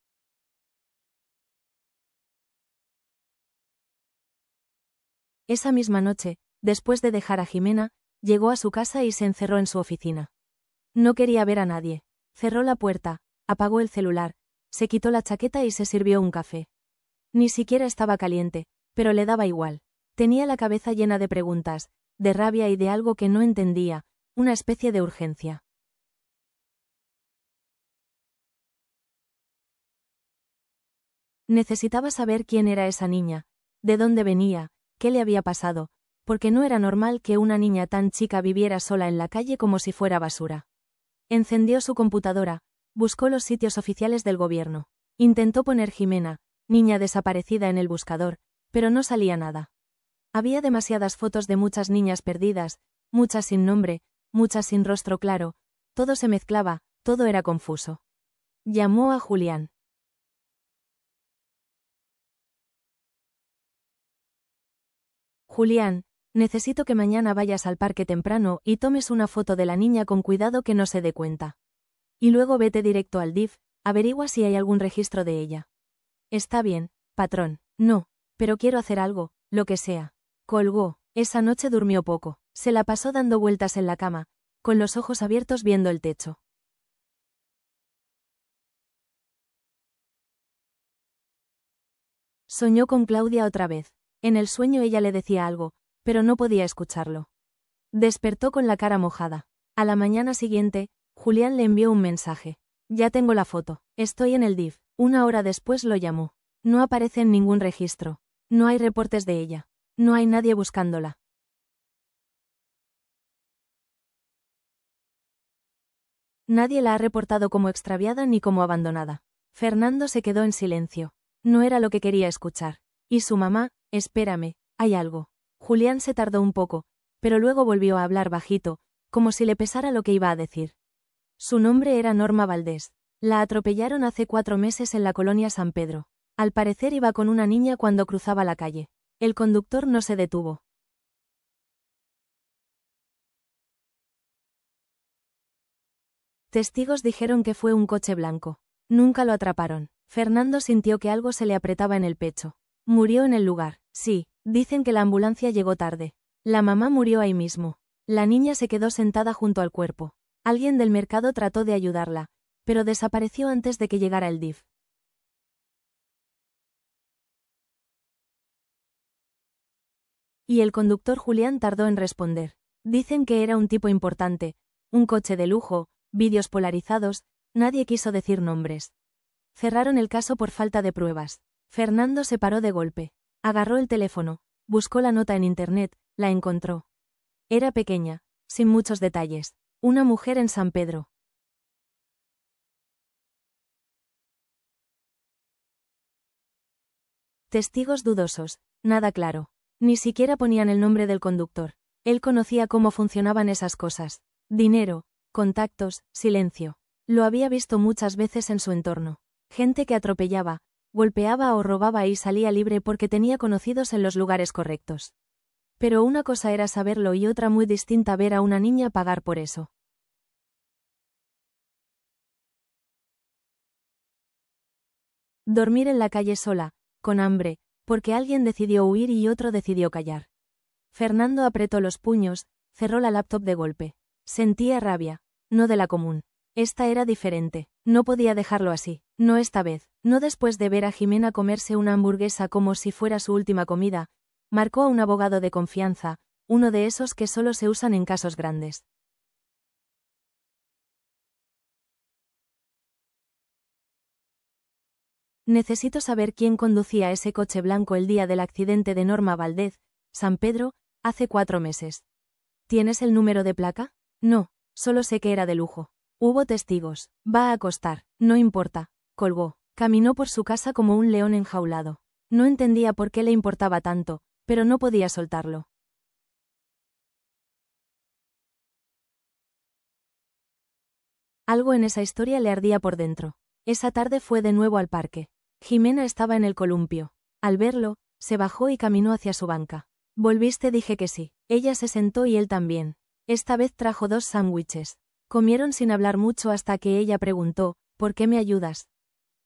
A: Esa misma noche, después de dejar a Ximena, llegó a su casa y se encerró en su oficina. No quería ver a nadie. Cerró la puerta, apagó el celular, se quitó la chaqueta y se sirvió un café. Ni siquiera estaba caliente, pero le daba igual. Tenía la cabeza llena de preguntas, de rabia y de algo que no entendía, una especie de urgencia. Necesitaba saber quién era esa niña, de dónde venía, qué le había pasado, porque no era normal que una niña tan chica viviera sola en la calle como si fuera basura. Encendió su computadora, buscó los sitios oficiales del gobierno. Intentó poner Ximena, niña desaparecida en el buscador, pero no salía nada. Había demasiadas fotos de muchas niñas perdidas, muchas sin nombre, muchas sin rostro claro, todo se mezclaba, todo era confuso. Llamó a Julián. Julián, necesito que mañana vayas al parque temprano y tomes una foto de la niña con cuidado que no se dé cuenta. Y luego vete directo al DIF, averigua si hay algún registro de ella. Está bien, patrón. No, pero quiero hacer algo, lo que sea. Colgó. Esa noche durmió poco. Se la pasó dando vueltas en la cama, con los ojos abiertos viendo el techo. Soñó con Claudia otra vez. En el sueño ella le decía algo, pero no podía escucharlo. Despertó con la cara mojada. A la mañana siguiente, Julián le envió un mensaje. Ya tengo la foto. Estoy en el DIF. Una hora después lo llamó. No aparece en ningún registro. No hay reportes de ella. No hay nadie buscándola. Nadie la ha reportado como extraviada ni como abandonada. Fernando se quedó en silencio. No era lo que quería escuchar. Y su mamá, espérame, hay algo. Julián se tardó un poco, pero luego volvió a hablar bajito, como si le pesara lo que iba a decir. Su nombre era Norma Valdés. La atropellaron hace 4 meses en la colonia San Pedro. Al parecer iba con una niña cuando cruzaba la calle. El conductor no se detuvo. Testigos dijeron que fue un coche blanco. Nunca lo atraparon. Fernando sintió que algo se le apretaba en el pecho. Murió en el lugar. Sí, dicen que la ambulancia llegó tarde. La mamá murió ahí mismo. La niña se quedó sentada junto al cuerpo. Alguien del mercado trató de ayudarla, pero desapareció antes de que llegara el DIF. Y el conductor Julián tardó en responder. Dicen que era un tipo importante, un coche de lujo, vídeos polarizados, nadie quiso decir nombres. Cerraron el caso por falta de pruebas. Fernando se paró de golpe. Agarró el teléfono, buscó la nota en internet, la encontró. Era pequeña, sin muchos detalles. Una mujer en San Pedro. Testigos dudosos, nada claro. Ni siquiera ponían el nombre del conductor. Él conocía cómo funcionaban esas cosas. Dinero, contactos, silencio. Lo había visto muchas veces en su entorno. Gente que atropellaba, golpeaba o robaba y salía libre porque tenía conocidos en los lugares correctos. Pero una cosa era saberlo y otra muy distinta ver a una niña pagar por eso. Dormir en la calle sola, con hambre, porque alguien decidió huir y otro decidió callar. Fernando apretó los puños, cerró la laptop de golpe. Sentía rabia, no de la común. Esta era diferente, no podía dejarlo así, no esta vez, no después de ver a Jimena comerse una hamburguesa como si fuera su última comida. Marcó a un abogado de confianza, uno de esos que solo se usan en casos grandes. Necesito saber quién conducía ese coche blanco el día del accidente de Norma Valdez, San Pedro, hace 4 meses. ¿Tienes el número de placa? No, solo sé que era de lujo. Hubo testigos. Va a acostar. No importa. Colgó. Caminó por su casa como un león enjaulado. No entendía por qué le importaba tanto, pero no podía soltarlo. Algo en esa historia le ardía por dentro. Esa tarde fue de nuevo al parque. Jimena estaba en el columpio. Al verlo, se bajó y caminó hacia su banca. ¿Volviste? Dije que sí. Ella se sentó y él también. Esta vez trajo 2 sándwiches. Comieron sin hablar mucho hasta que ella preguntó, ¿por qué me ayudas?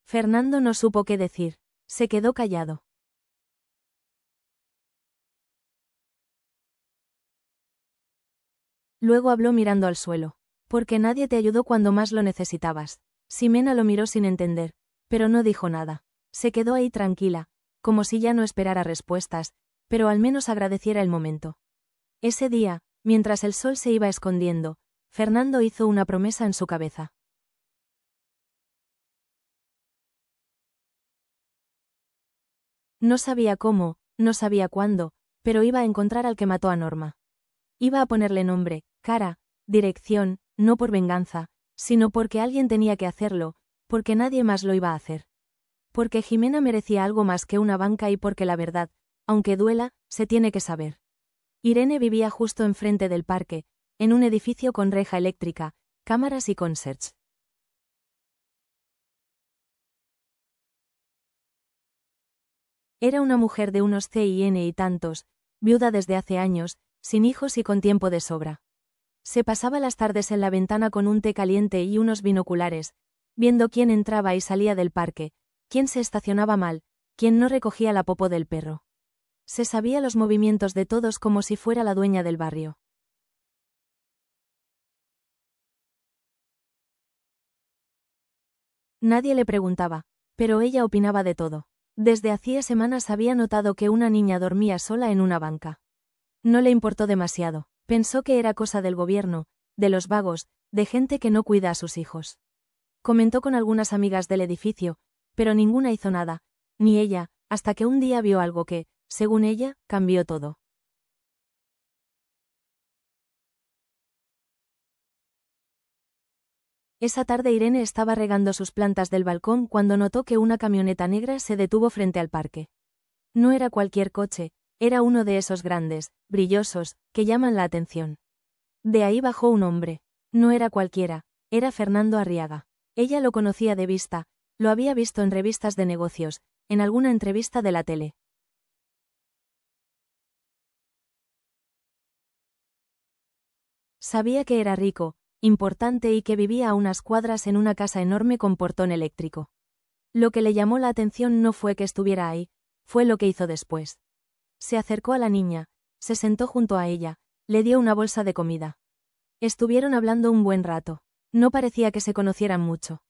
A: Fernando no supo qué decir. Se quedó callado. Luego habló mirando al suelo. Porque nadie te ayudó cuando más lo necesitabas. Ximena lo miró sin entender, pero no dijo nada. Se quedó ahí tranquila, como si ya no esperara respuestas, pero al menos agradeciera el momento. Ese día, mientras el sol se iba escondiendo, Fernando hizo una promesa en su cabeza. No sabía cómo, no sabía cuándo, pero iba a encontrar al que mató a Norma. Iba a ponerle nombre, cara, dirección, no por venganza, sino porque alguien tenía que hacerlo, porque nadie más lo iba a hacer. Porque Jimena merecía algo más que una banca y porque la verdad, aunque duela, se tiene que saber. Irene vivía justo enfrente del parque, en un edificio con reja eléctrica, cámaras y concierge. Era una mujer de unos cien y tantos, viuda desde hace años, sin hijos y con tiempo de sobra. Se pasaba las tardes en la ventana con un té caliente y unos binoculares, viendo quién entraba y salía del parque, quién se estacionaba mal, quién no recogía la popó del perro. Se sabía los movimientos de todos como si fuera la dueña del barrio. Nadie le preguntaba, pero ella opinaba de todo. Desde hacía semanas había notado que una niña dormía sola en una banca. No le importó demasiado, pensó que era cosa del gobierno, de los vagos, de gente que no cuida a sus hijos. Comentó con algunas amigas del edificio, pero ninguna hizo nada, ni ella, hasta que un día vio algo que, según ella, cambió todo. Esa tarde Irene estaba regando sus plantas del balcón cuando notó que una camioneta negra se detuvo frente al parque. No era cualquier coche, era uno de esos grandes, brillosos, que llaman la atención. De ahí bajó un hombre. No era cualquiera, era Fernando Arriaga. Ella lo conocía de vista, lo había visto en revistas de negocios, en alguna entrevista de la tele. Sabía que era rico, importante y que vivía a unas cuadras en una casa enorme con portón eléctrico. Lo que le llamó la atención no fue que estuviera ahí, fue lo que hizo después. Se acercó a la niña, se sentó junto a ella, le dio una bolsa de comida. Estuvieron hablando un buen rato. No parecía que se conocieran mucho.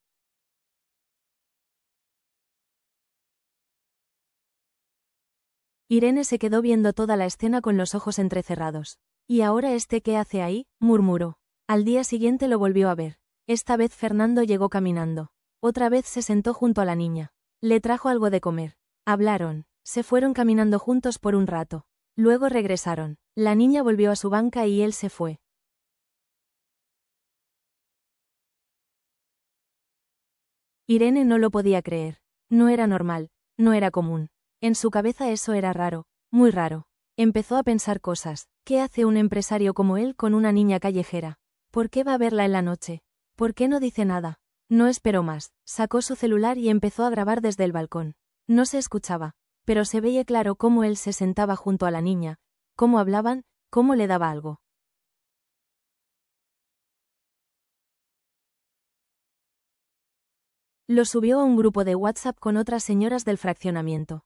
A: Irene se quedó viendo toda la escena con los ojos entrecerrados. ¿Y ahora qué hace ahí?, murmuró. Al día siguiente lo volvió a ver. Esta vez Fernando llegó caminando. Otra vez se sentó junto a la niña. Le trajo algo de comer. Hablaron. Se fueron caminando juntos por un rato. Luego regresaron. La niña volvió a su banca y él se fue. Irene no lo podía creer. No era normal, no era común. En su cabeza eso era raro, muy raro. Empezó a pensar cosas. ¿Qué hace un empresario como él con una niña callejera? ¿Por qué va a verla en la noche? ¿Por qué no dice nada? No esperó más. Sacó su celular y empezó a grabar desde el balcón. No se escuchaba, pero se veía claro cómo él se sentaba junto a la niña, cómo hablaban, cómo le daba algo. Lo subió a un grupo de WhatsApp con otras señoras del fraccionamiento.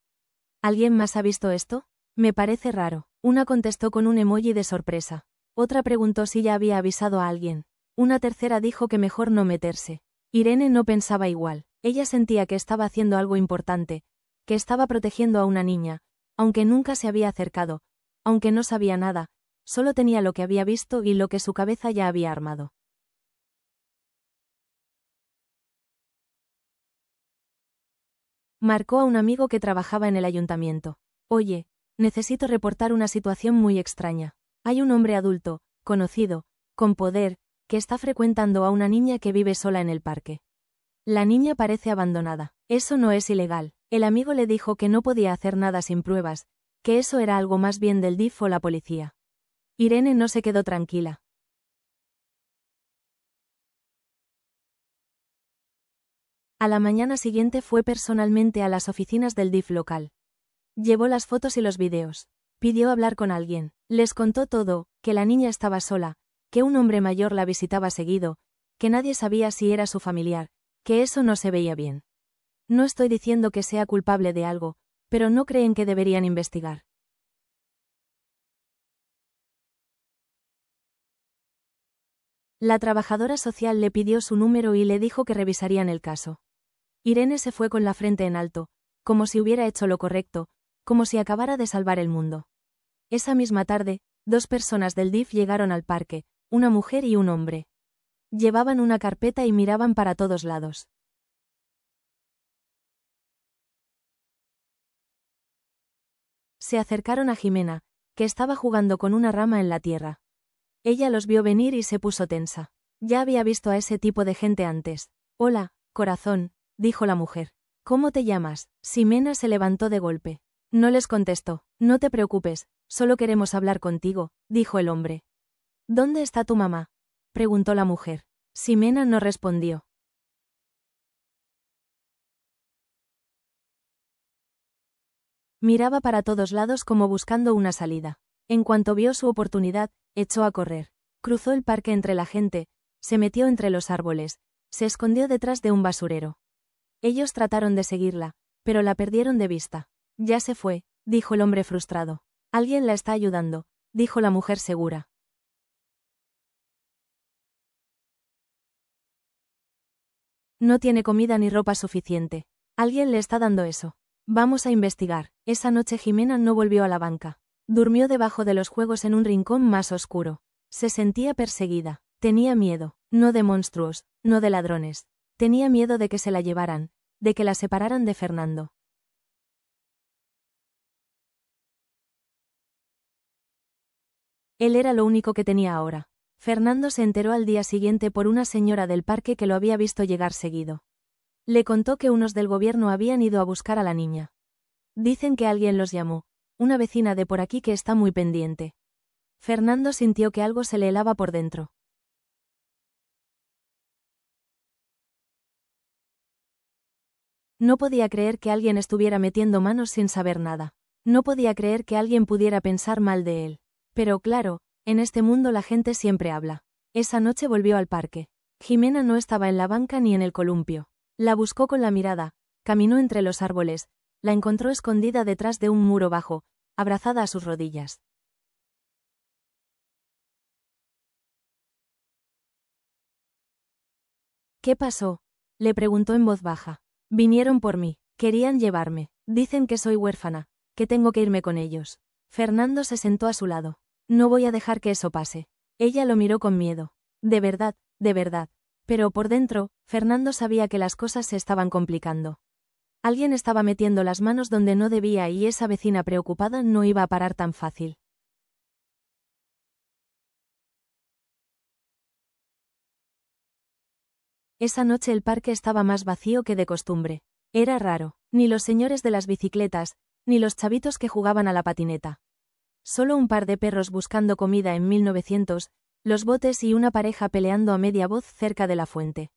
A: ¿Alguien más ha visto esto? Me parece raro. Una contestó con un emoji de sorpresa. Otra preguntó si ya había avisado a alguien. Una tercera dijo que mejor no meterse. Irene no pensaba igual. Ella sentía que estaba haciendo algo importante, que estaba protegiendo a una niña, aunque nunca se había acercado, aunque no sabía nada, solo tenía lo que había visto y lo que su cabeza ya había armado. Marcó a un amigo que trabajaba en el ayuntamiento. Oye, necesito reportar una situación muy extraña. Hay un hombre adulto, conocido, con poder, que está frecuentando a una niña que vive sola en el parque. La niña parece abandonada. Eso no es ilegal. El amigo le dijo que no podía hacer nada sin pruebas, que eso era algo más bien del DIF o la policía. Irene no se quedó tranquila. A la mañana siguiente fue personalmente a las oficinas del DIF local. Llevó las fotos y los videos. Pidió hablar con alguien. Les contó todo, que la niña estaba sola, que un hombre mayor la visitaba seguido, que nadie sabía si era su familiar, que eso no se veía bien. No estoy diciendo que sea culpable de algo, pero no creen que deberían investigar. La trabajadora social le pidió su número y le dijo que revisarían el caso. Irene se fue con la frente en alto, como si hubiera hecho lo correcto, como si acabara de salvar el mundo. Esa misma tarde, 2 personas del DIF llegaron al parque, una mujer y un hombre. Llevaban una carpeta y miraban para todos lados. Se acercaron a Jimena, que estaba jugando con una rama en la tierra. Ella los vio venir y se puso tensa. Ya había visto a ese tipo de gente antes. Hola, corazón, dijo la mujer. ¿Cómo te llamas? Ximena se levantó de golpe. No les contestó. No te preocupes, solo queremos hablar contigo, dijo el hombre. ¿Dónde está tu mamá?, preguntó la mujer. Ximena no respondió. Miraba para todos lados como buscando una salida. En cuanto vio su oportunidad, echó a correr. Cruzó el parque entre la gente, se metió entre los árboles, se escondió detrás de un basurero. Ellos trataron de seguirla, pero la perdieron de vista. Ya se fue, dijo el hombre frustrado. Alguien la está ayudando, dijo la mujer segura. No tiene comida ni ropa suficiente. Alguien le está dando eso. Vamos a investigar. Esa noche Jimena no volvió a la banca. Durmió debajo de los juegos en un rincón más oscuro. Se sentía perseguida. Tenía miedo. No de monstruos, no de ladrones. Tenía miedo de que se la llevaran, de que la separaran de Fernando. Él era lo único que tenía ahora. Fernando se enteró al día siguiente por una señora del parque que lo había visto llegar seguido. Le contó que unos del gobierno habían ido a buscar a la niña. Dicen que alguien los llamó, una vecina de por aquí que está muy pendiente. Fernando sintió que algo se le helaba por dentro. No podía creer que alguien estuviera metiendo manos sin saber nada. No podía creer que alguien pudiera pensar mal de él. Pero claro, en este mundo la gente siempre habla. Esa noche volvió al parque. Jimena no estaba en la banca ni en el columpio. La buscó con la mirada, caminó entre los árboles, la encontró escondida detrás de un muro bajo, abrazada a sus rodillas. ¿Qué pasó?, le preguntó en voz baja. Vinieron por mí, querían llevarme, dicen que soy huérfana, que tengo que irme con ellos. Fernando se sentó a su lado. No voy a dejar que eso pase. Ella lo miró con miedo. De verdad, de verdad. Pero por dentro, Fernando sabía que las cosas se estaban complicando. Alguien estaba metiendo las manos donde no debía y esa vecina preocupada no iba a parar tan fácil. Esa noche el parque estaba más vacío que de costumbre. Era raro, ni los señores de las bicicletas, ni los chavitos que jugaban a la patineta. Solo un par de perros buscando comida en 1900, los botes y una pareja peleando a media voz cerca de la fuente.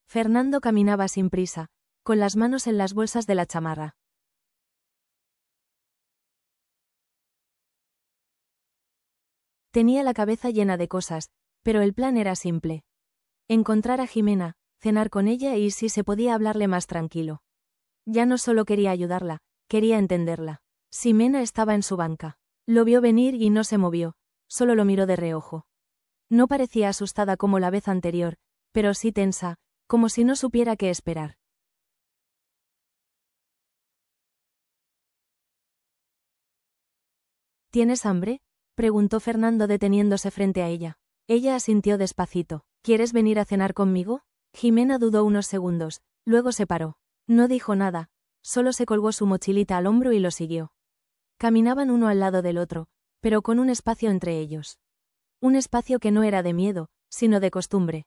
A: Fernando caminaba sin prisa, con las manos en las bolsas de la chamarra. Tenía la cabeza llena de cosas, pero el plan era simple. Encontrar a Jimena, cenar con ella y si se podía hablarle más tranquilo. Ya no solo quería ayudarla, quería entenderla. Ximena estaba en su banca. Lo vio venir y no se movió, solo lo miró de reojo. No parecía asustada como la vez anterior, pero sí tensa, como si no supiera qué esperar. ¿Tienes hambre?, preguntó Fernando deteniéndose frente a ella. Ella asintió despacito. ¿Quieres venir a cenar conmigo? Ximena dudó unos segundos, luego se paró. No dijo nada, solo se colgó su mochilita al hombro y lo siguió. Caminaban uno al lado del otro, pero con un espacio entre ellos. Un espacio que no era de miedo, sino de costumbre.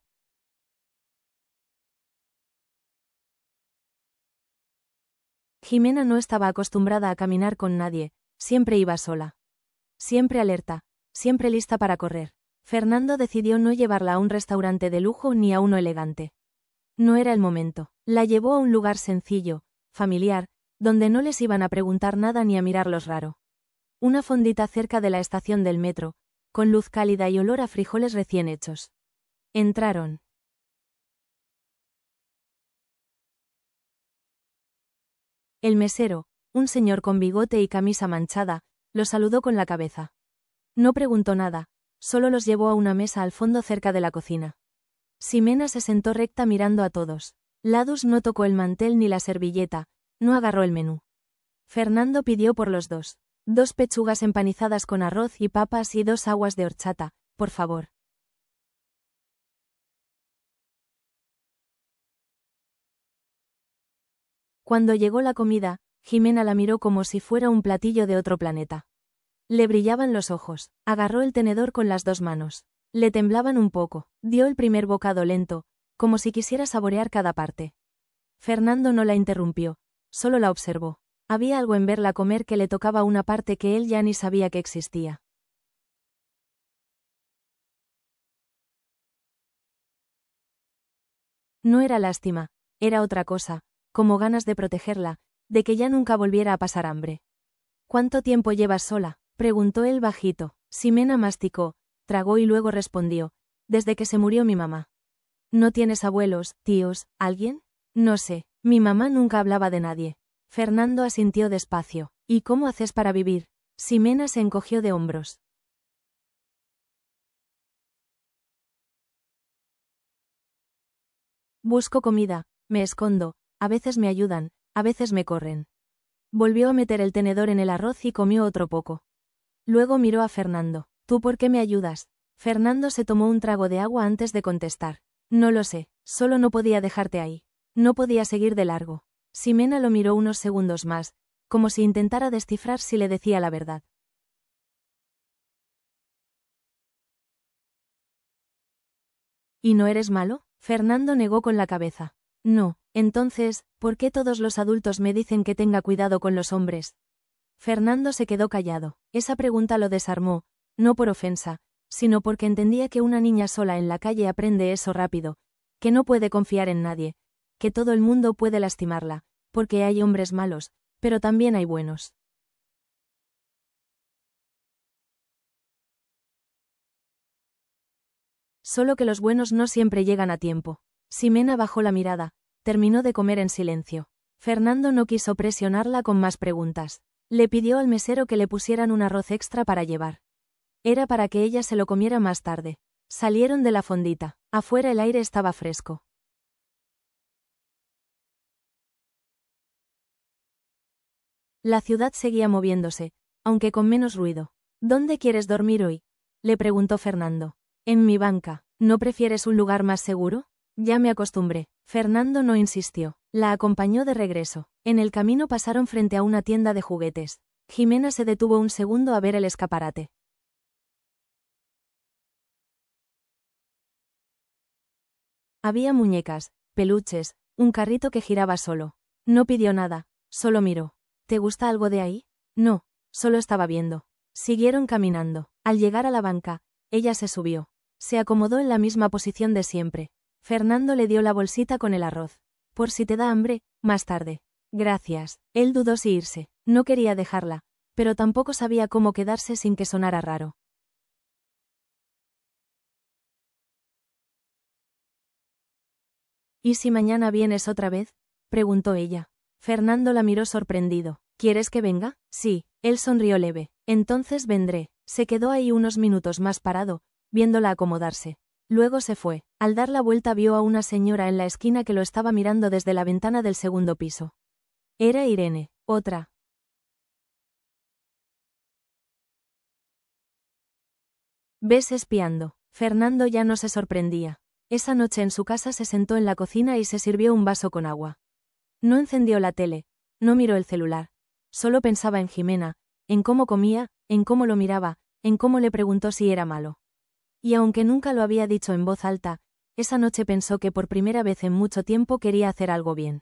A: Ximena no estaba acostumbrada a caminar con nadie, siempre iba sola. Siempre alerta, siempre lista para correr. Fernando decidió no llevarla a un restaurante de lujo ni a uno elegante. No era el momento. La llevó a un lugar sencillo, familiar, donde no les iban a preguntar nada ni a mirarlos raro. Una fondita cerca de la estación del metro, con luz cálida y olor a frijoles recién hechos. Entraron. El mesero, un señor con bigote y camisa manchada, los saludó con la cabeza. No preguntó nada, solo los llevó a una mesa al fondo cerca de la cocina. Ximena se sentó recta mirando a todos. Ladus no tocó el mantel ni la servilleta, no agarró el menú. Fernando pidió por los dos. 2 pechugas empanizadas con arroz y papas y 2 aguas de horchata, por favor. Cuando llegó la comida, Ximena la miró como si fuera un platillo de otro planeta. Le brillaban los ojos, agarró el tenedor con las 2 manos. Le temblaban un poco, dio el primer bocado lento, como si quisiera saborear cada parte. Fernando no la interrumpió, solo la observó. Había algo en verla comer que le tocaba una parte que él ya ni sabía que existía. No era lástima, era otra cosa, como ganas de protegerla, de que ya nunca volviera a pasar hambre. ¿Cuánto tiempo llevas sola?, preguntó él bajito. Ximena masticó, tragó y luego respondió, desde que se murió mi mamá. ¿No tienes abuelos, tíos, alguien? No sé, mi mamá nunca hablaba de nadie. Fernando asintió despacio. ¿Y cómo haces para vivir? Ximena se encogió de hombros. Busco comida, me escondo, a veces me ayudan, a veces me corren. Volvió a meter el tenedor en el arroz y comió otro poco. Luego miró a Fernando. ¿Tú por qué me ayudas? Fernando se tomó un trago de agua antes de contestar. No lo sé, solo no podía dejarte ahí. No podía seguir de largo. Ximena lo miró unos segundos más, como si intentara descifrar si le decía la verdad. ¿Y no eres malo? Fernando negó con la cabeza. No, entonces, ¿por qué todos los adultos me dicen que tenga cuidado con los hombres? Fernando se quedó callado. Esa pregunta lo desarmó, no por ofensa, sino porque entendía que una niña sola en la calle aprende eso rápido, que no puede confiar en nadie, que todo el mundo puede lastimarla, porque hay hombres malos, pero también hay buenos. Solo que los buenos no siempre llegan a tiempo. Ximena bajó la mirada, terminó de comer en silencio. Fernando no quiso presionarla con más preguntas. Le pidió al mesero que le pusieran un arroz extra para llevar. Era para que ella se lo comiera más tarde. Salieron de la fondita. Afuera el aire estaba fresco. La ciudad seguía moviéndose, aunque con menos ruido. ¿Dónde quieres dormir hoy?, le preguntó Fernando. En mi banca. ¿No prefieres un lugar más seguro? Ya me acostumbré. Fernando no insistió. La acompañó de regreso. En el camino pasaron frente a una tienda de juguetes. Ximena se detuvo un segundo a ver el escaparate. Había muñecas, peluches, un carrito que giraba solo. No pidió nada, solo miró. ¿Te gusta algo de ahí? No, solo estaba viendo. Siguieron caminando. Al llegar a la banca, ella se subió. Se acomodó en la misma posición de siempre. Fernando le dio la bolsita con el arroz. Por si te da hambre, más tarde. Gracias. Él dudó si irse. No quería dejarla, pero tampoco sabía cómo quedarse sin que sonara raro. ¿Y si mañana vienes otra vez?, preguntó ella. Fernando la miró sorprendido. ¿Quieres que venga? Sí. Él sonrió leve. Entonces vendré. Se quedó ahí unos minutos más parado, viéndola acomodarse. Luego se fue. Al dar la vuelta vio a una señora en la esquina que lo estaba mirando desde la ventana del segundo piso. Era Irene, otra. ¿Ves espiando? Fernando ya no se sorprendía. Esa noche en su casa se sentó en la cocina y se sirvió un vaso con agua. No encendió la tele, no miró el celular. Solo pensaba en Ximena, en cómo comía, en cómo lo miraba, en cómo le preguntó si era malo. Y aunque nunca lo había dicho en voz alta, esa noche pensó que por primera vez en mucho tiempo quería hacer algo bien.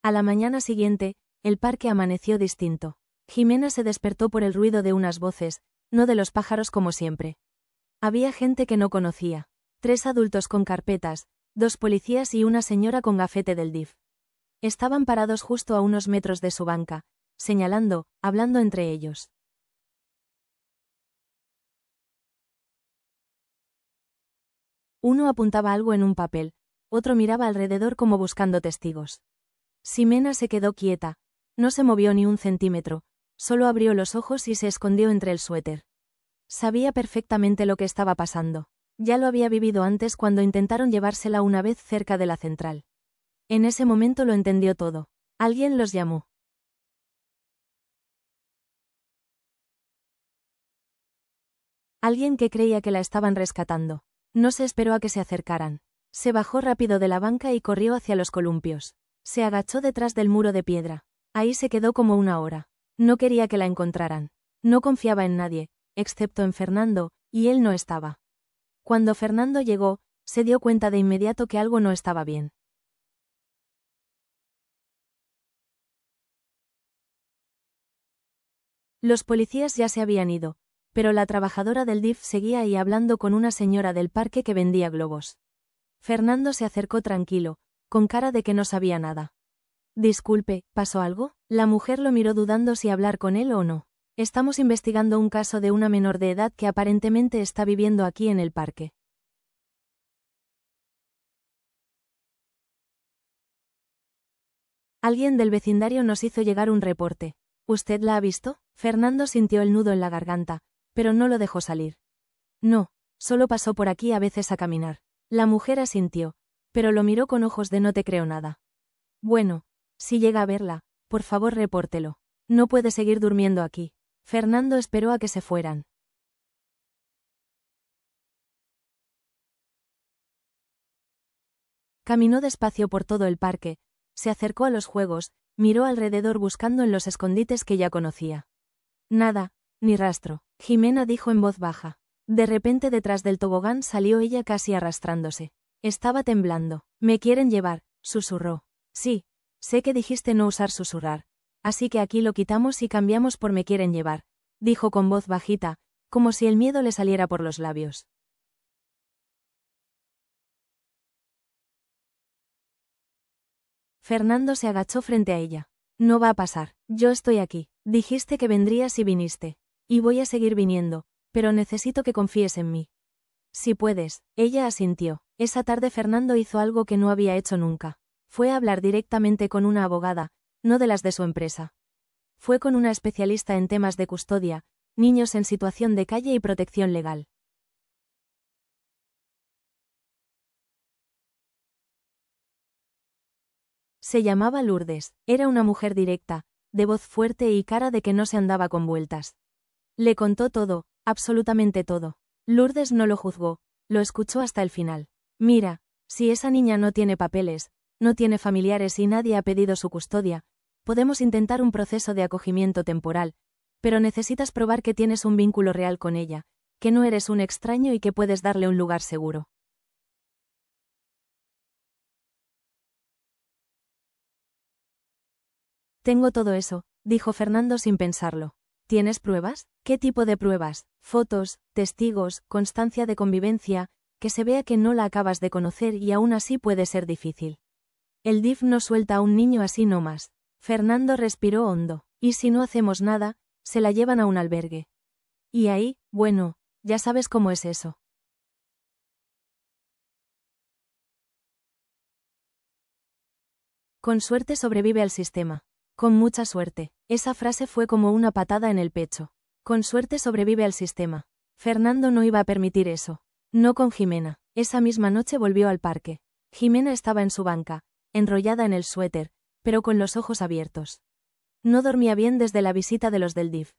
A: A la mañana siguiente, el parque amaneció distinto. Ximena se despertó por el ruido de unas voces, no de los pájaros como siempre. Había gente que no conocía. 3 adultos con carpetas, 2 policías y una señora con gafete del DIF. Estaban parados justo a unos metros de su banca, señalando, hablando entre ellos. Uno apuntaba algo en un papel, otro miraba alrededor como buscando testigos. Ximena se quedó quieta, no se movió ni un centímetro, solo abrió los ojos y se escondió entre el suéter. Sabía perfectamente lo que estaba pasando. Ya lo había vivido antes cuando intentaron llevársela una vez cerca de la central. En ese momento lo entendió todo. Alguien los llamó. Alguien que creía que la estaban rescatando. No se esperó a que se acercaran. Se bajó rápido de la banca y corrió hacia los columpios. Se agachó detrás del muro de piedra. Ahí se quedó como una hora. No quería que la encontraran. No confiaba en nadie, excepto en Fernando, y él no estaba. Cuando Fernando llegó, se dio cuenta de inmediato que algo no estaba bien. Los policías ya se habían ido, pero la trabajadora del DIF seguía ahí hablando con una señora del parque que vendía globos. Fernando se acercó tranquilo, con cara de que no sabía nada. Disculpe, ¿pasó algo? La mujer lo miró dudando si hablar con él o no. Estamos investigando un caso de una menor de edad que aparentemente está viviendo aquí en el parque. Alguien del vecindario nos hizo llegar un reporte. ¿Usted la ha visto? Fernando sintió el nudo en la garganta, pero no lo dejó salir. No, solo pasó por aquí a veces a caminar. La mujer asintió, pero lo miró con ojos de no te creo nada. Bueno, si llega a verla, por favor repórtelo. No puede seguir durmiendo aquí. Fernando esperó a que se fueran. Caminó despacio por todo el parque, se acercó a los juegos, miró alrededor buscando en los escondites que ya conocía. Nada, ni rastro, Jimena dijo en voz baja. De repente detrás del tobogán salió ella casi arrastrándose. Estaba temblando. «Me quieren llevar», susurró. «Sí, sé que dijiste no usar susurrar. Así que aquí lo quitamos y cambiamos por me quieren llevar», dijo con voz bajita, como si el miedo le saliera por los labios. Fernando se agachó frente a ella. «No va a pasar. Yo estoy aquí. Dijiste que vendrías y viniste. Y voy a seguir viniendo, pero necesito que confíes en mí». «Si puedes», ella asintió. Esa tarde Fernando hizo algo que no había hecho nunca. Fue a hablar directamente con una abogada, no de las de su empresa. Fue con una especialista en temas de custodia, niños en situación de calle y protección legal. Se llamaba Lourdes, era una mujer directa, de voz fuerte y cara de que no se andaba con vueltas. Le contó todo, absolutamente todo. Lourdes no lo juzgó, lo escuchó hasta el final. «Mira, si esa niña no tiene papeles, no tiene familiares y nadie ha pedido su custodia, podemos intentar un proceso de acogimiento temporal, pero necesitas probar que tienes un vínculo real con ella, que no eres un extraño y que puedes darle un lugar seguro». «Tengo todo eso», dijo Fernando sin pensarlo. «¿Tienes pruebas? ¿Qué tipo de pruebas? Fotos, testigos, constancia de convivencia, que se vea que no la acabas de conocer y aún así puede ser difícil». El DIF no suelta a un niño así nomás. Fernando respiró hondo. «¿Y si no hacemos nada, se la llevan a un albergue? Y ahí, bueno, ya sabes cómo es eso». «Con suerte sobrevive al sistema». «Con mucha suerte». Esa frase fue como una patada en el pecho. «Con suerte sobrevive al sistema». Fernando no iba a permitir eso. No con Jimena. Esa misma noche volvió al parque. Jimena estaba en su banca, enrollada en el suéter, pero con los ojos abiertos. No dormía bien desde la visita de los del DIF.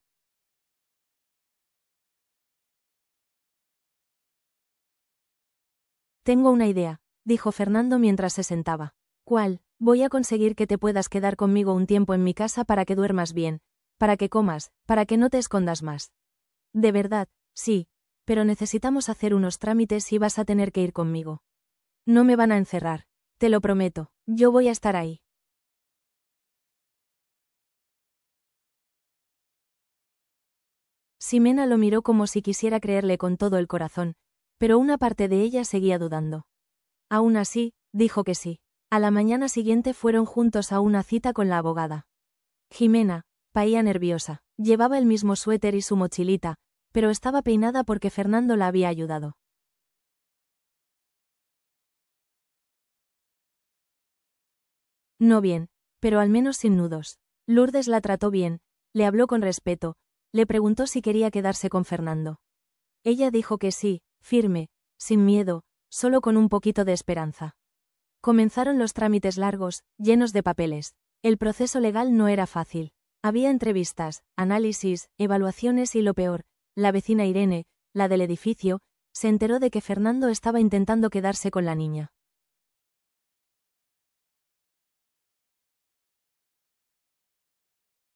A: «Tengo una idea», dijo Fernando mientras se sentaba. «¿Cuál? Voy a conseguir que te puedas quedar conmigo un tiempo en mi casa para que duermas bien, para que comas, para que no te escondas más». «De verdad, sí, pero necesitamos hacer unos trámites y vas a tener que ir conmigo». «No me van a encerrar, te lo prometo, yo voy a estar ahí». Ximena lo miró como si quisiera creerle con todo el corazón, pero una parte de ella seguía dudando. Aún así, dijo que sí. A la mañana siguiente fueron juntos a una cita con la abogada. Jimena, paía nerviosa, llevaba el mismo suéter y su mochilita, pero estaba peinada porque Fernando la había ayudado. No bien, pero al menos sin nudos. Lourdes la trató bien, le habló con respeto, le preguntó si quería quedarse con Fernando. Ella dijo que sí, firme, sin miedo, solo con un poquito de esperanza. Comenzaron los trámites largos, llenos de papeles. El proceso legal no era fácil. Había entrevistas, análisis, evaluaciones y lo peor, la vecina Irene, la del edificio, se enteró de que Fernando estaba intentando quedarse con la niña.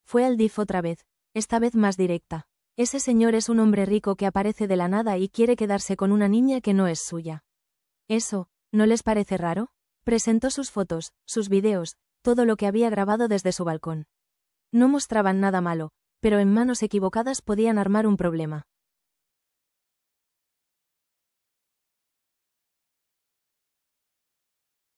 A: Fue al DIF otra vez, esta vez más directa. Ese señor es un hombre rico que aparece de la nada y quiere quedarse con una niña que no es suya. ¿Eso, no les parece raro? Presentó sus fotos, sus videos, todo lo que había grabado desde su balcón. No mostraban nada malo, pero en manos equivocadas podían armar un problema.